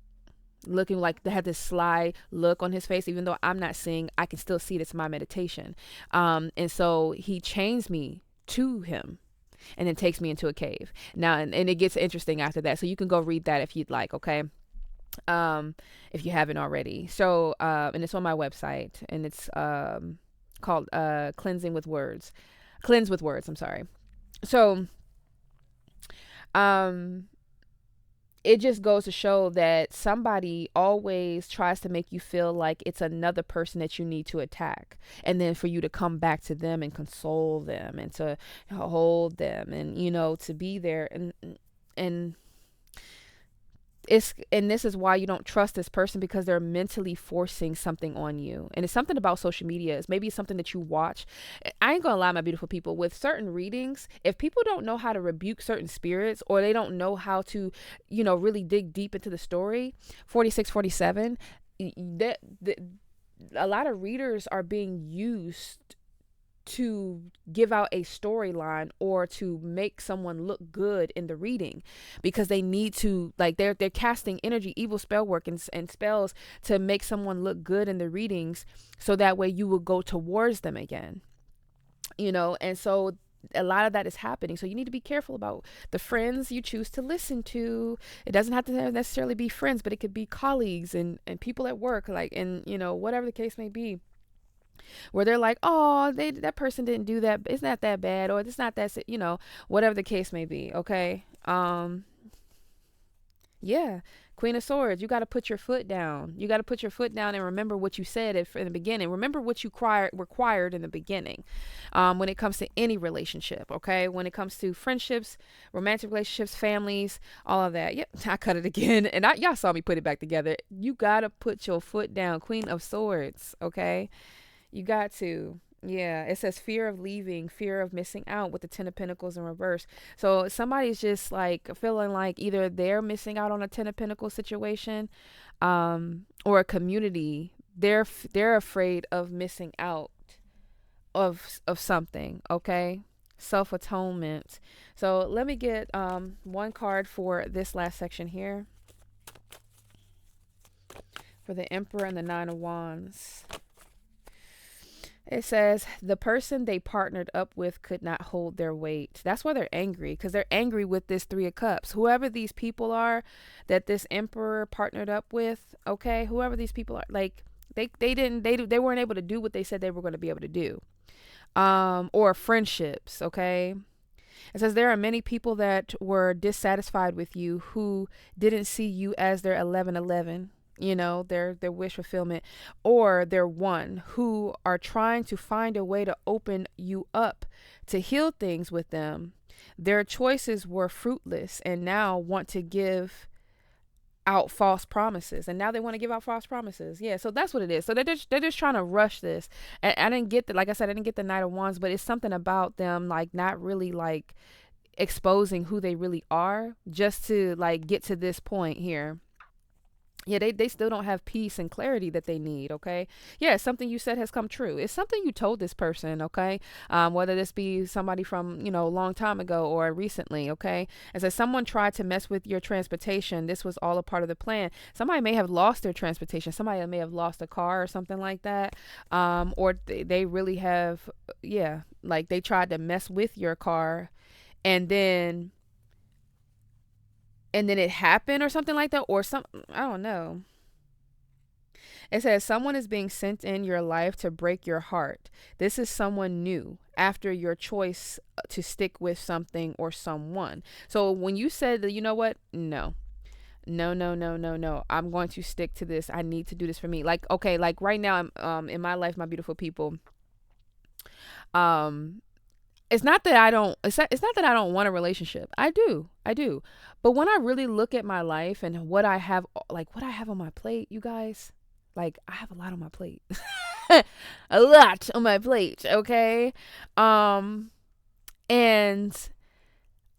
looking, like they had this sly look on his face. Even though I'm not seeing, I can still see it. It's my meditation. And so he chains me to him and then takes me into a cave. Now, and it gets interesting after that. So you can go read that if you'd like, okay? If you haven't already. So, and it's on my website, and it's called Cleansing with Words. Cleanse with Words, I'm sorry. So, um, it just goes to show that somebody always tries to make you feel like it's another person that you need to attack, and then for you to come back to them and console them and to hold them, and to be there. And this is why you don't trust this person, because they're mentally forcing something on you. And it's something about social media. It's maybe something that you watch. I ain't gonna lie, my beautiful people, with certain readings, if people don't know how to rebuke certain spirits, or they don't know how to really dig deep into the story, 4647, a lot of readers are being used to give out a storyline or to make someone look good in the reading, because they need to, like, they're casting energy, evil spell work, and spells to make someone look good in the readings, so that way you will go towards them again, and so a lot of that is happening. So you need to be careful about the friends you choose to listen to. It doesn't have to necessarily be friends, but it could be colleagues and people at work, like, and whatever the case may be, where they're like, oh, that person didn't do that, it's not that bad, or it's not that, whatever the case may be. Okay. Yeah. Queen of Swords, you got to put your foot down. You got to put your foot down and remember what you said in the beginning. Remember what you required in the beginning, when it comes to any relationship, okay? When it comes to friendships, romantic relationships, families, all of that. Yep, I cut it again. And y'all saw me put it back together. You got to put your foot down. Queen of Swords, okay? You got to. Yeah, it says fear of leaving, fear of missing out with the Ten of Pentacles in reverse. So somebody's just like feeling like either they're missing out on a Ten of Pentacles situation, or a community. They're afraid of missing out of something. Okay, self atonement. So let me get one card for this last section here, for the Emperor and the Nine of Wands. It says the person they partnered up with could not hold their weight. That's why they're angry, because they're angry with this Three of Cups. Whoever these people are that this Emperor partnered up with, okay, whoever these people are, like, they weren't able to do what they said they were going to be able to do. Or friendships, okay? It says there are many people that were dissatisfied with you, who didn't see you as their 1111, their wish fulfillment, or their one, who are trying to find a way to open you up to heal things with them. Their choices were fruitless and now want to give out false promises, and now they want to give out false promises. Yeah, so that's what it is. So they're just trying to rush this. And I didn't get the, like I said, I didn't get the Knight of Wands, but it's something about them, like, not really, like, exposing who they really are, just to, like, get to this point here. Yeah, they still don't have peace and clarity that they need. Okay, yeah, something you said has come true. It's something you told this person. Okay, whether this be somebody from a long time ago or recently. Okay, as if someone tried to mess with your transportation, this was all a part of the plan. Somebody may have lost their transportation. Somebody may have lost a car or something like that, or they really have, yeah, like they tried to mess with your car, and then it happened or something like that, or some, I don't know. It says someone is being sent in your life to break your heart. This is someone new after your choice to stick with something or someone. So when you said that, you know what? No. No, no, no, no, no. I'm going to stick to this. I need to do this for me. Like, okay, like right now I'm in my life, my beautiful people. Um it's not that I don't it's not that I don't want a relationship. I do. I do. But when I really look at my life and what I have, like what I have on my plate, you guys, like I have a lot on my plate. A lot on my plate, okay? Um and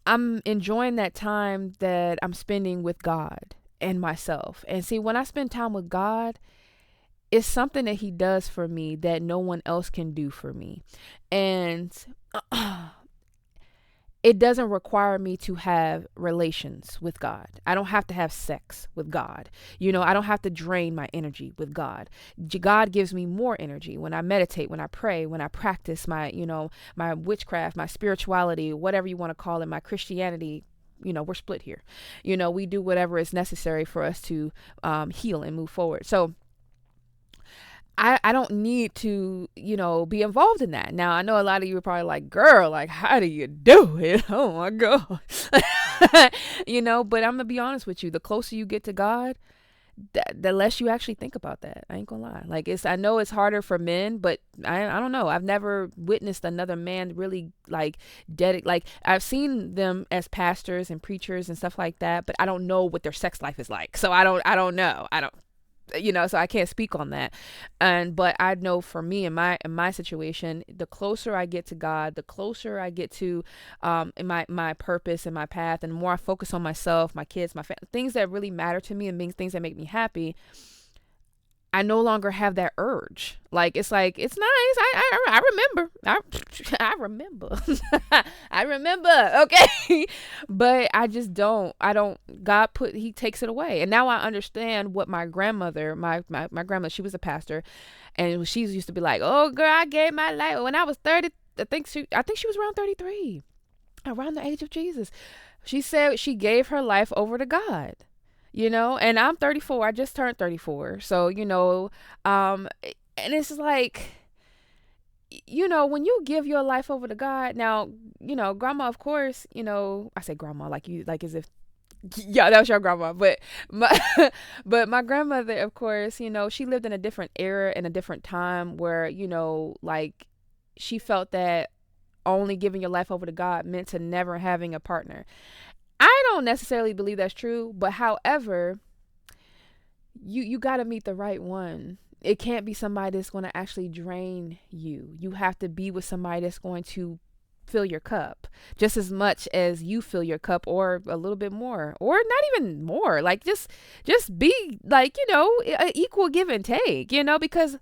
I'm enjoying that time that I'm spending with God and myself. And see, when I spend time with God, it's something that he does for me that no one else can do for me. And it doesn't require me to have relations with God. I don't have to have sex with God. I don't have to drain my energy with God. God gives me more energy when I meditate, when I pray, when I practice my witchcraft, my spirituality, whatever you want to call it, my Christianity. We're split here. We do whatever is necessary for us to heal and move forward. So I don't need to, be involved in that. Now, I know a lot of you are probably like, girl, like, how do you do it? Oh my God. But I'm going to be honest with you. The closer you get to God, the less you actually think about that. I ain't gonna lie. Like, I know it's harder for men, but I don't know. I've never witnessed another man really like like I've seen them as pastors and preachers and stuff like that, but I don't know what their sex life is like. So I don't know. I don't so I can't speak on that. But I know for me in my situation, the closer I get to God, the closer I get to in my purpose and my path, and the more I focus on myself, my kids, my family, things that really matter to me, and things that make me happy, I no longer have that urge. Like, it's nice. I remember. I remember. I remember. Okay. But I just don't. I don't. He takes it away. And now I understand what my grandmother, my grandmother, she was a pastor. And she used to be like, oh, girl, I gave my life. When I was 30, I think she was around 33, around the age of Jesus. She said she gave her life over to God, and I'm 34. I just turned 34. So, and it's like, when you give your life over to God, now, grandma, of course, I say grandma like you, like as if, yeah, that was your grandma, but my, but my grandmother, of course, she lived in a different era and a different time where, like she felt that only giving your life over to God meant to never having a partner. I don't necessarily believe that's true, but however, you got to meet the right one. It can't be somebody that's going to actually drain you. You have to be with somebody that's going to fill your cup just as much as you fill your cup, or a little bit more, or not even more. Like, just be like, an equal give and take, because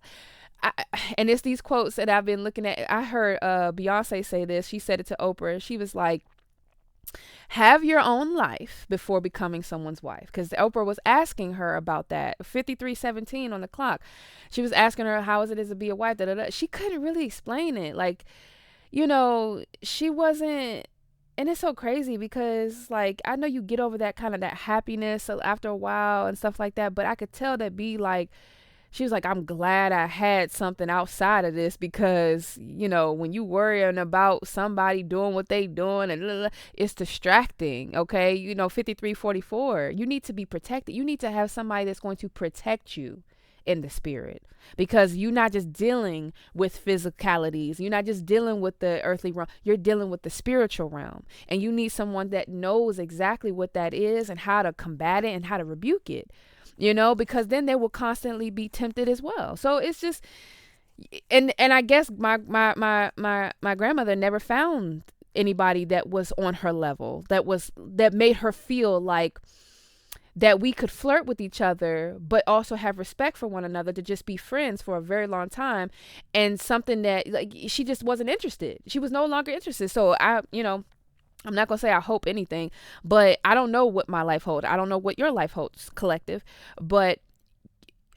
I, and it's these quotes that I've been looking at. I heard Beyonce say this. She said it to Oprah. She was like, have your own life before becoming someone's wife, because Oprah was asking her about that. 53:17 on the clock. She was asking her, how is it to be a wife? Da, da, da. She couldn't really explain it. Like, she wasn't. And it's so crazy because, like, I know you get over that kind of that happiness after a while and stuff like that, but I could tell that be like, she was like, I'm glad I had something outside of this, because, when you worrying about somebody doing what they doing and blah, blah, it's distracting. Okay. 53:44, you need to be protected. You need to have somebody that's going to protect you in the spirit, because you're not just dealing with physicalities. You're not just dealing with the earthly realm. You're dealing with the spiritual realm, and you need someone that knows exactly what that is and how to combat it and how to rebuke it, because then they will constantly be tempted as well. So it's just, and I guess my grandmother never found anybody that was on her level, that made her feel like that we could flirt with each other, but also have respect for one another, to just be friends for a very long time. And something that, like, she just wasn't interested. She was no longer interested. So I'm not gonna say I hope anything, but I don't know what my life holds. I don't know what your life holds, collective. But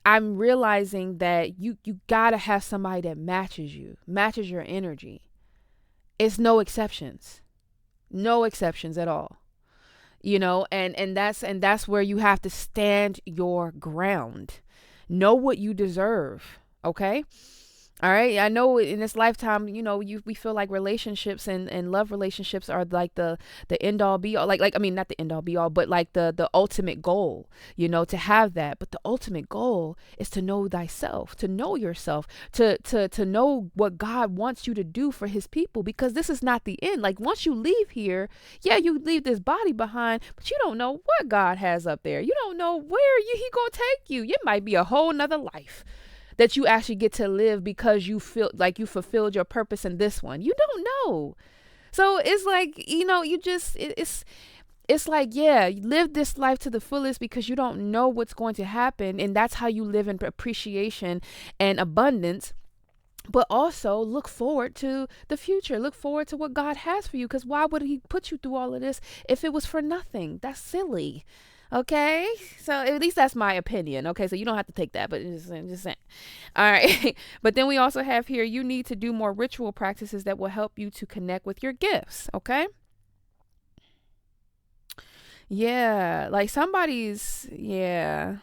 I'm realizing that you gotta have somebody that matches you, matches your energy. It's no exceptions, no exceptions at all. And that's where you have to stand your ground. Know what you deserve. Okay. All right. I know in this lifetime, we feel like relationships and love relationships are like the end all be all. Like I mean, not the end all be all, but like the ultimate goal, to have that. But the ultimate goal is to know thyself, to know yourself, to know what God wants you to do for his people, because this is not the end. Like, once you leave here, yeah, you leave this body behind, but you don't know what God has up there. You don't know where he gonna take you. It might be a whole nother life that you actually get to live, because you feel like you fulfilled your purpose in this one. You don't know. So it's like, you just, it's like, yeah, live this life to the fullest, because you don't know what's going to happen. And that's how you live in appreciation and abundance. But also look forward to the future. Look forward to what God has for you. Because why would he put you through all of this if it was for nothing? That's silly. Okay, so at least that's my opinion. Okay, so you don't have to take that, but just saying. All right, but then we also have here, you need to do more ritual practices that will help you to connect with your gifts. Okay, yeah, like yeah.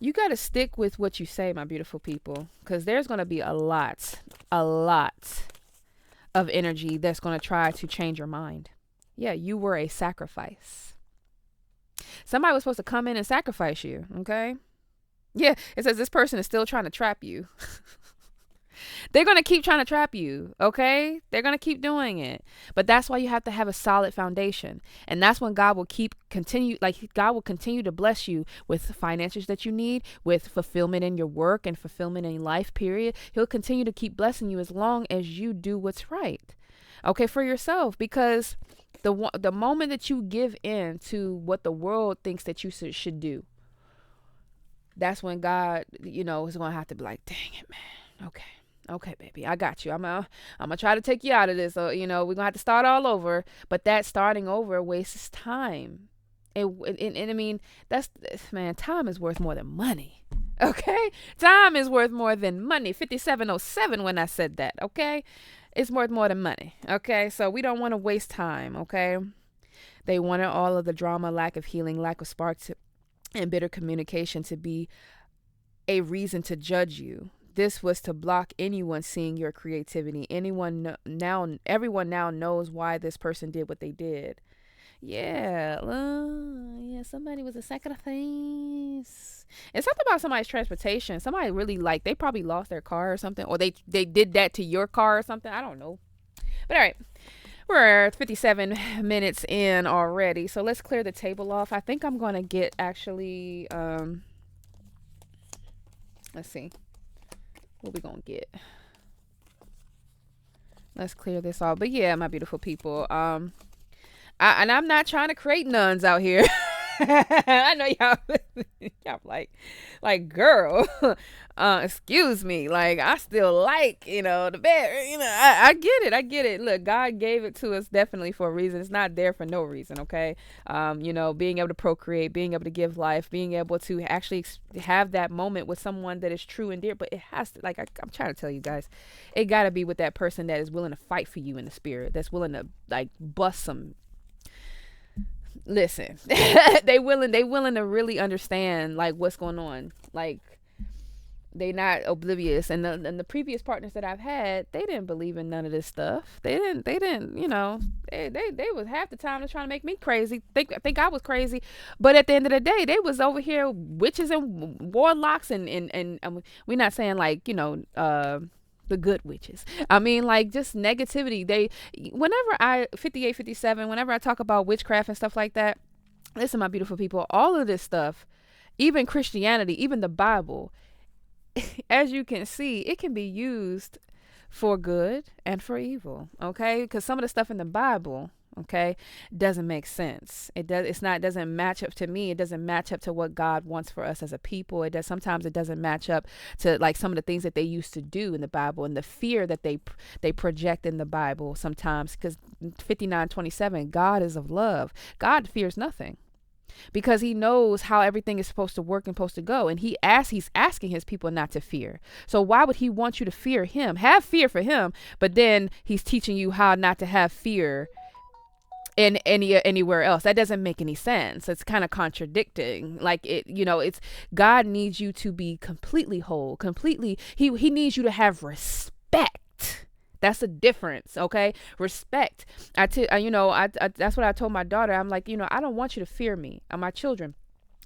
You got to stick with what you say, my beautiful people, because there's going to be a lot of energy that's going to try to change your mind. Yeah, you were a sacrifice. Somebody was supposed to come in and sacrifice you. Okay. Yeah, it says this person is still trying to trap you. They're going to keep trying to trap you, okay? They're going to keep doing it. But that's why you have to have a solid foundation. And that's when God will God will continue to bless you with finances that you need, with fulfillment in your work and fulfillment in life, period. He'll continue to keep blessing you as long as you do what's right. Okay, for yourself, because the moment that you give in to what the world thinks that you should do, that's when God, is going to have to be like, dang it, man. Okay. Okay, baby, I got you. I'm gonna try to take you out of this. So, we're gonna have to start all over. But that starting over wastes time. And I mean, that's, man, time is worth more than money. Okay? Time is worth more than money. 5707 when I said that, okay? It's worth more than money. Okay? So we don't want to waste time, okay? They wanted all of the drama, lack of healing, lack of sparks, and bitter communication to be a reason to judge you. This was to block anyone seeing your creativity. Everyone now knows why this person did what they did. Yeah, yeah, somebody was a sacrifice. And something about somebody's transportation. Somebody really, like, they probably lost their car or something, or they did that to your car or something. I don't know. But all right, we're 57 minutes in already, so let's clear the table off. I think I'm gonna get actually. Let's see. What we gonna get? Let's clear this off. But yeah, my beautiful people. And I'm not trying to create nuns out here. I know y'all like girl, excuse me. Like, I still like, the bed. I get it. Look, God gave it to us definitely for a reason. It's not there for no reason. Okay. Being able to procreate, being able to give life, being able to actually have that moment with someone that is true and dear. But it has to, like, I'm trying to tell you guys, it got to be with that person that is willing to fight for you in the spirit, that's willing to, like, bust some. Listen, they willing to really understand, like, what's going on. Like, they not oblivious. And the previous partners that I've had, they didn't believe in none of this stuff. They didn't they was half the time trying to make me crazy, think I was crazy. But at the end of the day, they was over here witches and warlocks, and we're not saying, like, the good witches. I mean, like, just negativity. Whenever I 58, 57, whenever I talk about witchcraft and stuff like that, listen, my beautiful people, all of this stuff, even Christianity, even the Bible, as you can see, it can be used for good and for evil. Okay, because some of the stuff in the Bible, Okay, doesn't make sense. It doesn't match up to me. It doesn't match up to what God wants for us as a people. Sometimes it doesn't match up to like some of the things that they used to do in the Bible, and the fear that they project in the Bible sometimes. Because 59:27, God is of love. God fears nothing, because he knows how everything is supposed to work and supposed to go, and he's asking his people not to fear. So why would he want you to fear him? Have fear for him, but then he's teaching you how not to have fear in anywhere else. That doesn't make any sense. It's kind of contradicting. Like, it's God needs you to be completely whole, completely. He needs you to have respect. That's the difference. Okay, respect. That's what I told my daughter. I'm like, I don't want you to fear me and my children.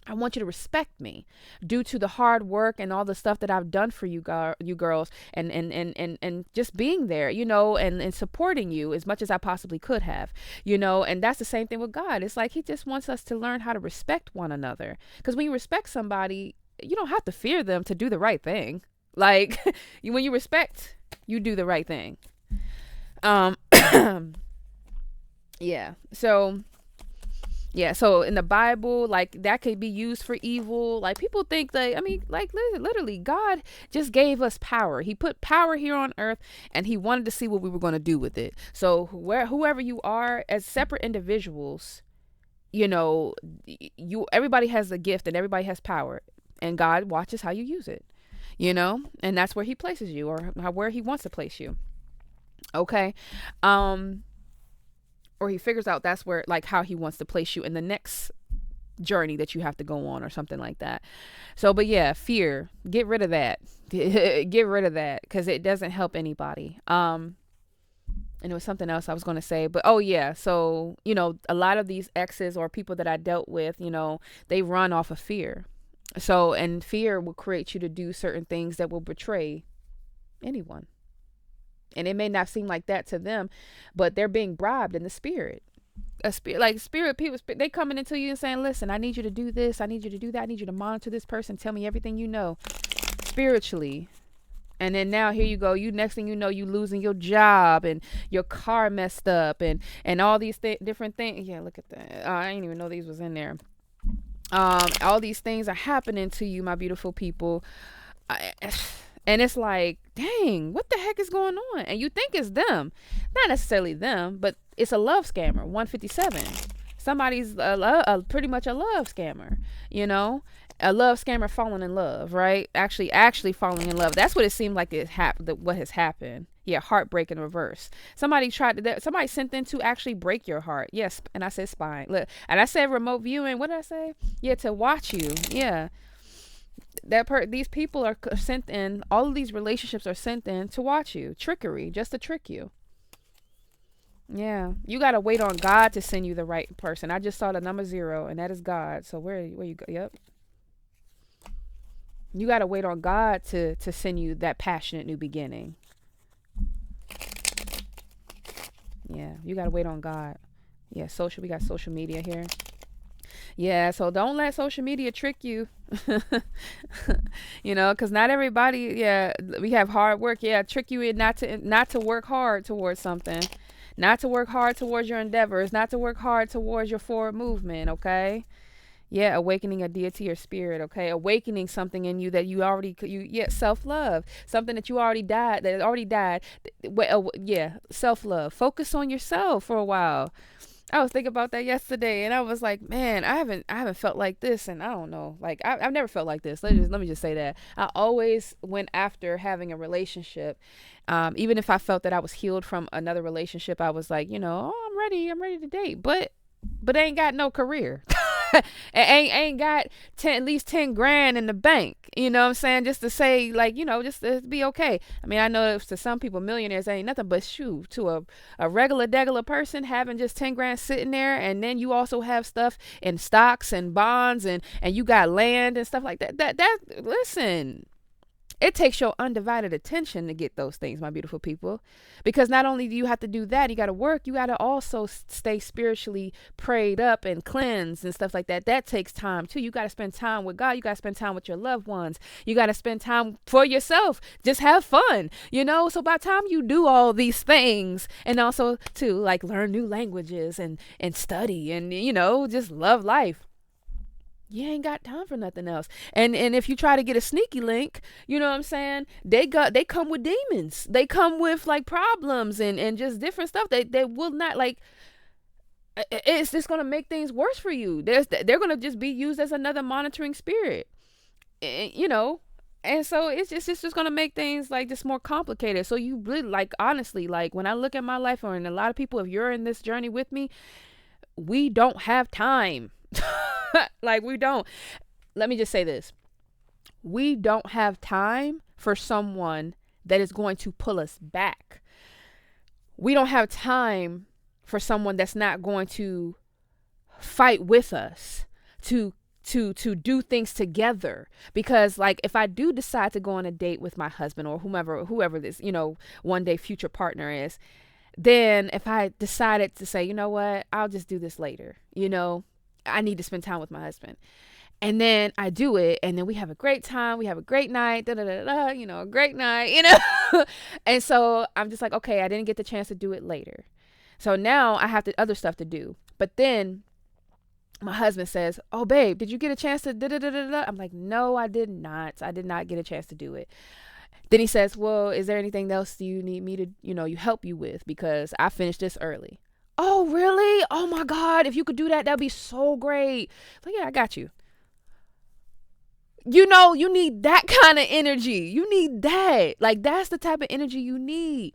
I want you to respect me due to the hard work and all the stuff that I've done for you, you girls, and just being there, and supporting you as much as I possibly could have, and that's the same thing with God. It's like he just wants us to learn how to respect one another. Because when you respect somebody, you don't have to fear them to do the right thing. Like, when you respect, you do the right thing. Um, yeah. So in the Bible, like, that could be used for evil. Like, people think that, I mean, like, literally, God just gave us power. He put power here on earth, and he wanted to see what we were going to do with it. So whoever you are as separate individuals, everybody has a gift and everybody has power, and God watches how you use it, and that's where he places you, or where he wants to place you. Okay. Or he figures out that's where, like, how he wants to place you in the next journey that you have to go on, or something like that. So, but yeah, fear, get rid of that. Get rid of that, because it doesn't help anybody. And it was something else I was going to say, but oh yeah, so a lot of these exes or people that I dealt with, they run off of fear. So, and fear will create you to do certain things that will betray anyone. And it may not seem like that to them, but they're being bribed in the spirit. Spirit people, they coming into you and saying, listen, I need you to do this, I need you to do that, I need you to monitor this person, tell me everything you know spiritually. And then now here you go, next thing you know, you losing your job, and your car messed up, and all these different things. Yeah, look at that. I didn't even know these was in there. All these things are happening to you, my beautiful people. And it's like, dang, what the heck is going on? And you think it's them. Not necessarily them, but it's a love scammer. 157. Somebody's pretty much a love scammer, a love scammer falling in love, right? Actually falling in love. That's what it seemed like what has happened. Yeah, heartbreak in reverse. Somebody sent in to actually break your heart. Yes, and I said spine. Look, and I said remote viewing. What did I say? Yeah, to watch you. Yeah. These people are sent in, all of these relationships are sent in to watch you. Trickery, just to trick you. Yeah, you got to wait on God to send you the right person. I just saw the number 0, and that is God. So where you go? Yep. You got to wait on God to send you that passionate new beginning. Yeah, you got to wait on God. Yeah, we got social media here. Yeah, so don't let social media trick you. Because not everybody, yeah, we have hard work. Yeah, trick you in not to work hard towards something, not to work hard towards your endeavors, not to work hard towards your forward movement. Okay. Yeah, awakening a deity or spirit. Okay, awakening something in you that self-love, something that already died. Yeah, self-love. Focus on yourself for a while. I was thinking about that yesterday, and I was like, man, I haven't felt like this, and I don't know, like I've never felt like this. Let me just say that I always went after having a relationship, even if I felt that I was healed from another relationship. I was like, oh, I'm ready to date, but I ain't got no career. ain't got at least 10 grand in the bank, what I'm saying, just to say, like, just to be okay. I mean, I know to some people millionaires ain't nothing, but shoot, to a regular person, having just 10 grand sitting there, and then you also have stuff in stocks and bonds, and you got land and stuff like that, listen, It takes your undivided attention to get those things, my beautiful people. Because not only do you have to do that, you got to work, you got to also stay spiritually prayed up and cleansed and stuff like that. That takes time too. You got to spend time with God. You got to spend time with your loved ones. You got to spend time for yourself. Just have fun, you know? So by the time you do all these things, and also to like learn new languages and study and, you know, just love life, you ain't got time for nothing else. And if you try to get a sneaky link, you know what I'm saying, they come with demons, they come with like problems and just different stuff. They will not like, it's just gonna make things worse for you. They're gonna just be used as another monitoring spirit, you know. And so it's just gonna make things like just more complicated. So you really, like, honestly, like when I look at my life, or in a lot of people, if you're in this journey with me, we don't have time. Like, we don't. Let me just say this. We don't have time for someone that is going to pull us back. We don't have time for someone that's not going to fight with us, to do things together. Because like, if I do decide to go on a date with my husband or whoever this, you know, one day future partner is, then if I decided to say, you know what, I'll just do this later, you know, I need to spend time with my husband. And then I do it, and then we have a great time. We have a great night, you know, a great night, you know. And so I'm just like, okay, I didn't get the chance to do it later. So now I have the other stuff to do. But then my husband says, oh, babe, did you get a chance to da-da-da-da-da? I'm like, no, I did not. I did not get a chance to do it. Then he says, well, is there anything else you need me to, you know, you help you with? Because I finished this early. Oh, really? Oh, my God. If you could do that, that'd be so great. So, yeah, I got you. You know, you need that kind of energy. You need that. Like, that's the type of energy you need.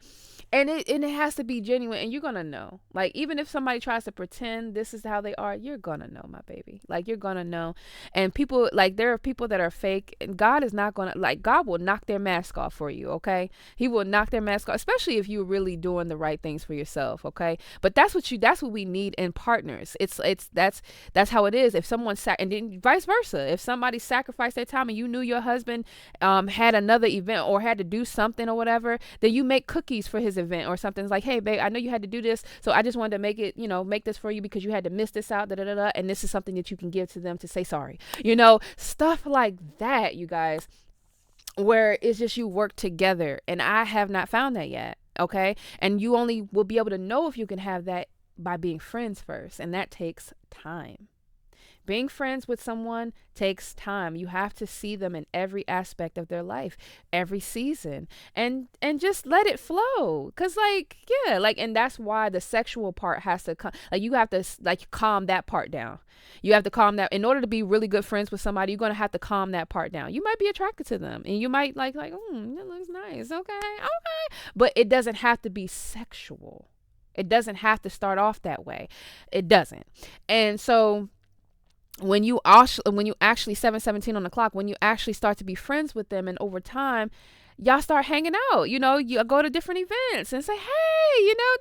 And it has to be genuine, and you're gonna know. Like, even if somebody tries to pretend this is how they are, you're gonna know, my baby. Like, you're gonna know. And people, like, there are people that are fake, and God is not gonna, like, God will knock their mask off for you, okay? He will knock their mask off, especially if you're really doing the right things for yourself, okay? But that's what we need in partners. That's how it is. If someone and then vice versa, if somebody sacrificed their time and you knew your husband had another event or had to do something or whatever, then you make cookies for his event or something. It's like, hey, babe, I know you had to do this, so I just wanted to make it, you know, make this for you because you had to miss this out, da da da, and this is something that you can give to them to say sorry. You know, stuff like that, you guys, where it's just you work together. And I have not found that yet, okay? And you only will be able to know if you can have that by being friends first, and that takes time. Being friends with someone takes time. You have to see them in every aspect of their life, every season, and just let it flow. Cause like, yeah, like, and that's why the sexual part has to come. Like, you have to like calm that part down. You have to calm that. In order to be really good friends with somebody, you're gonna have to calm that part down. You might be attracted to them, and you might like, that looks nice. Okay. But it doesn't have to be sexual. It doesn't have to start off that way. It doesn't. And so when you actually 7:17 on the clock, when you actually start to be friends with them, and over time y'all start hanging out, you know, you go to different events and say, hey, you know,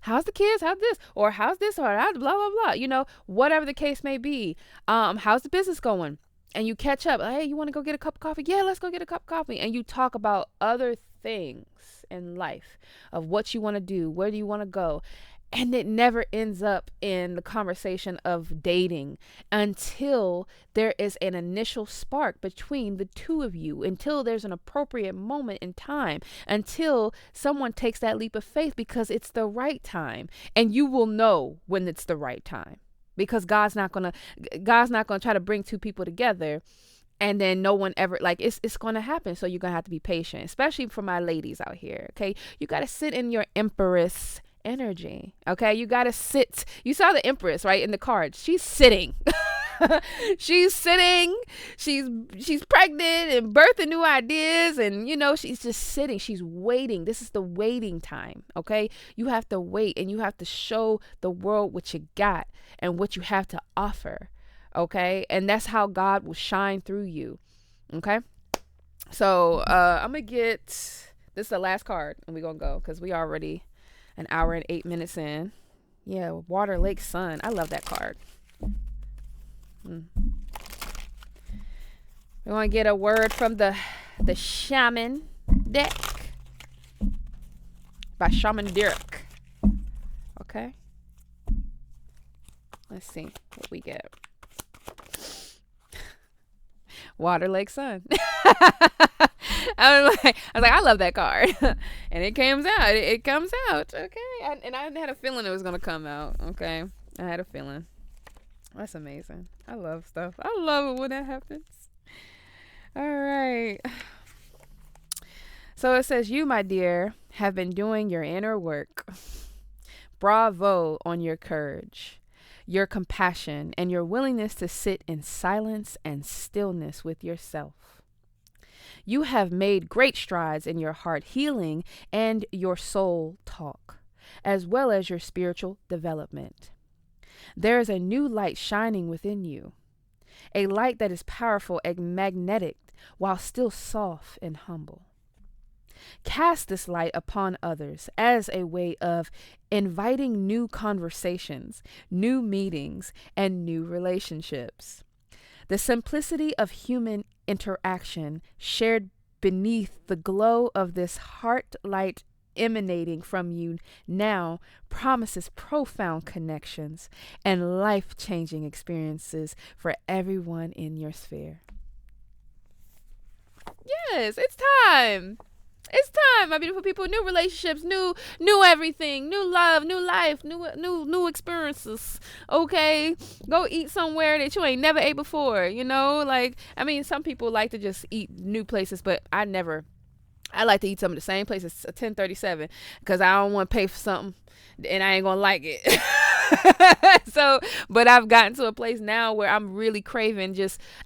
how's the kids, how's this, or how's this, or how's blah blah blah, you know, whatever the case may be. How's the business going? And you catch up. Hey, you want to go get a cup of coffee? Yeah, let's go get a cup of coffee. And you talk about other things in life, of what you want to do, where do you want to go. And it never ends up in the conversation of dating until there is an initial spark between the two of you, until there's an appropriate moment in time, until someone takes that leap of faith because it's the right time. And you will know when it's the right time, because God's not gonna try to bring two people together and then no one ever, like, it's gonna happen. So you're gonna have to be patient, especially for my ladies out here. Okay, you gotta sit in your empress energy. Okay, you gotta sit. You saw the empress, right, in the cards. She's sitting. She's sitting. She's pregnant and birthing new ideas, and you know, she's just sitting. She's waiting. This is the waiting time. Okay, you have to wait, and you have to show the world what you got and what you have to offer. Okay, and that's how God will shine through you. Okay, so I'm gonna get this is the last card, and we're gonna go because we already an hour and 8 minutes in. Yeah, Water Lake Sun. I love that card. We want to get a word from the the Shaman deck by Shaman Derek. Okay. Let's see what we get. Water, Lake, Sun. I love that card, and it comes out. It comes out. Okay, and I had a feeling it was gonna come out. Okay, I had a feeling. That's amazing. I love stuff. I love it when that happens. All right. So it says, you, my dear, have been doing your inner work. Bravo on your courage, your compassion, and your willingness to sit in silence and stillness with yourself. You have made great strides in your heart healing and your soul talk, as well as your spiritual development. There is a new light shining within you, a light that is powerful and magnetic while still soft and humble. Cast this light upon others as a way of inviting new conversations, new meetings, and new relationships. The simplicity of human interaction shared beneath the glow of this heart light emanating from you now promises profound connections and life-changing experiences for everyone in your sphere. Yes, it's time. It's time, my beautiful people. New relationships, new everything, new love, new life, new experiences. Okay, go eat somewhere that you ain't never ate before. Some people like to just eat new places, but I like to eat some of the same places. 1037, because I don't want to pay for something and I ain't gonna like it. But I've gotten to a place now where I'm really craving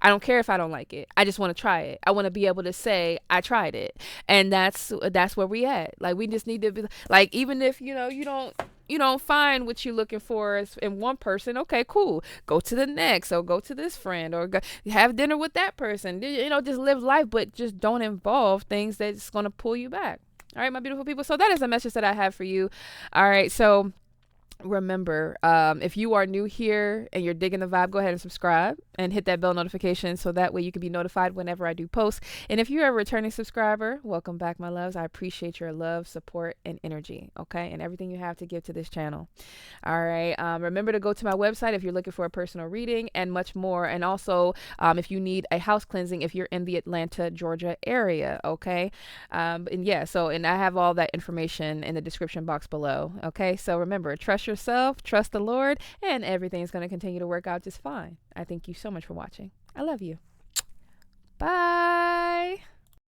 I don't care if I don't like it. I just want to try it. I want to be able to say I tried it. And that's where we at. Like, we just need to be like, even if, you don't find what you're looking for in one person, okay, cool. Go to the next, or go to this friend, or go have dinner with that person. Just live life, but just don't involve things that's going to pull you back. All right, my beautiful people. So that is a message that I have for you. All right, so remember, if you are new here and you're digging the vibe, go ahead and subscribe and hit that bell notification so that way you can be notified whenever I do post. And if you're a returning subscriber, welcome back, my loves. I appreciate your love, support, and energy, okay, and everything you have to give to this channel. All right, remember to go to my website if you're looking for a personal reading and much more. And also, if you need a house cleansing, if you're in the Atlanta, Georgia area, okay. And I have all that information in the description box below. Okay, so remember, trust yourself, trust the Lord, and everything's going to continue to work out just fine. I thank you so much for watching. I love you. Bye.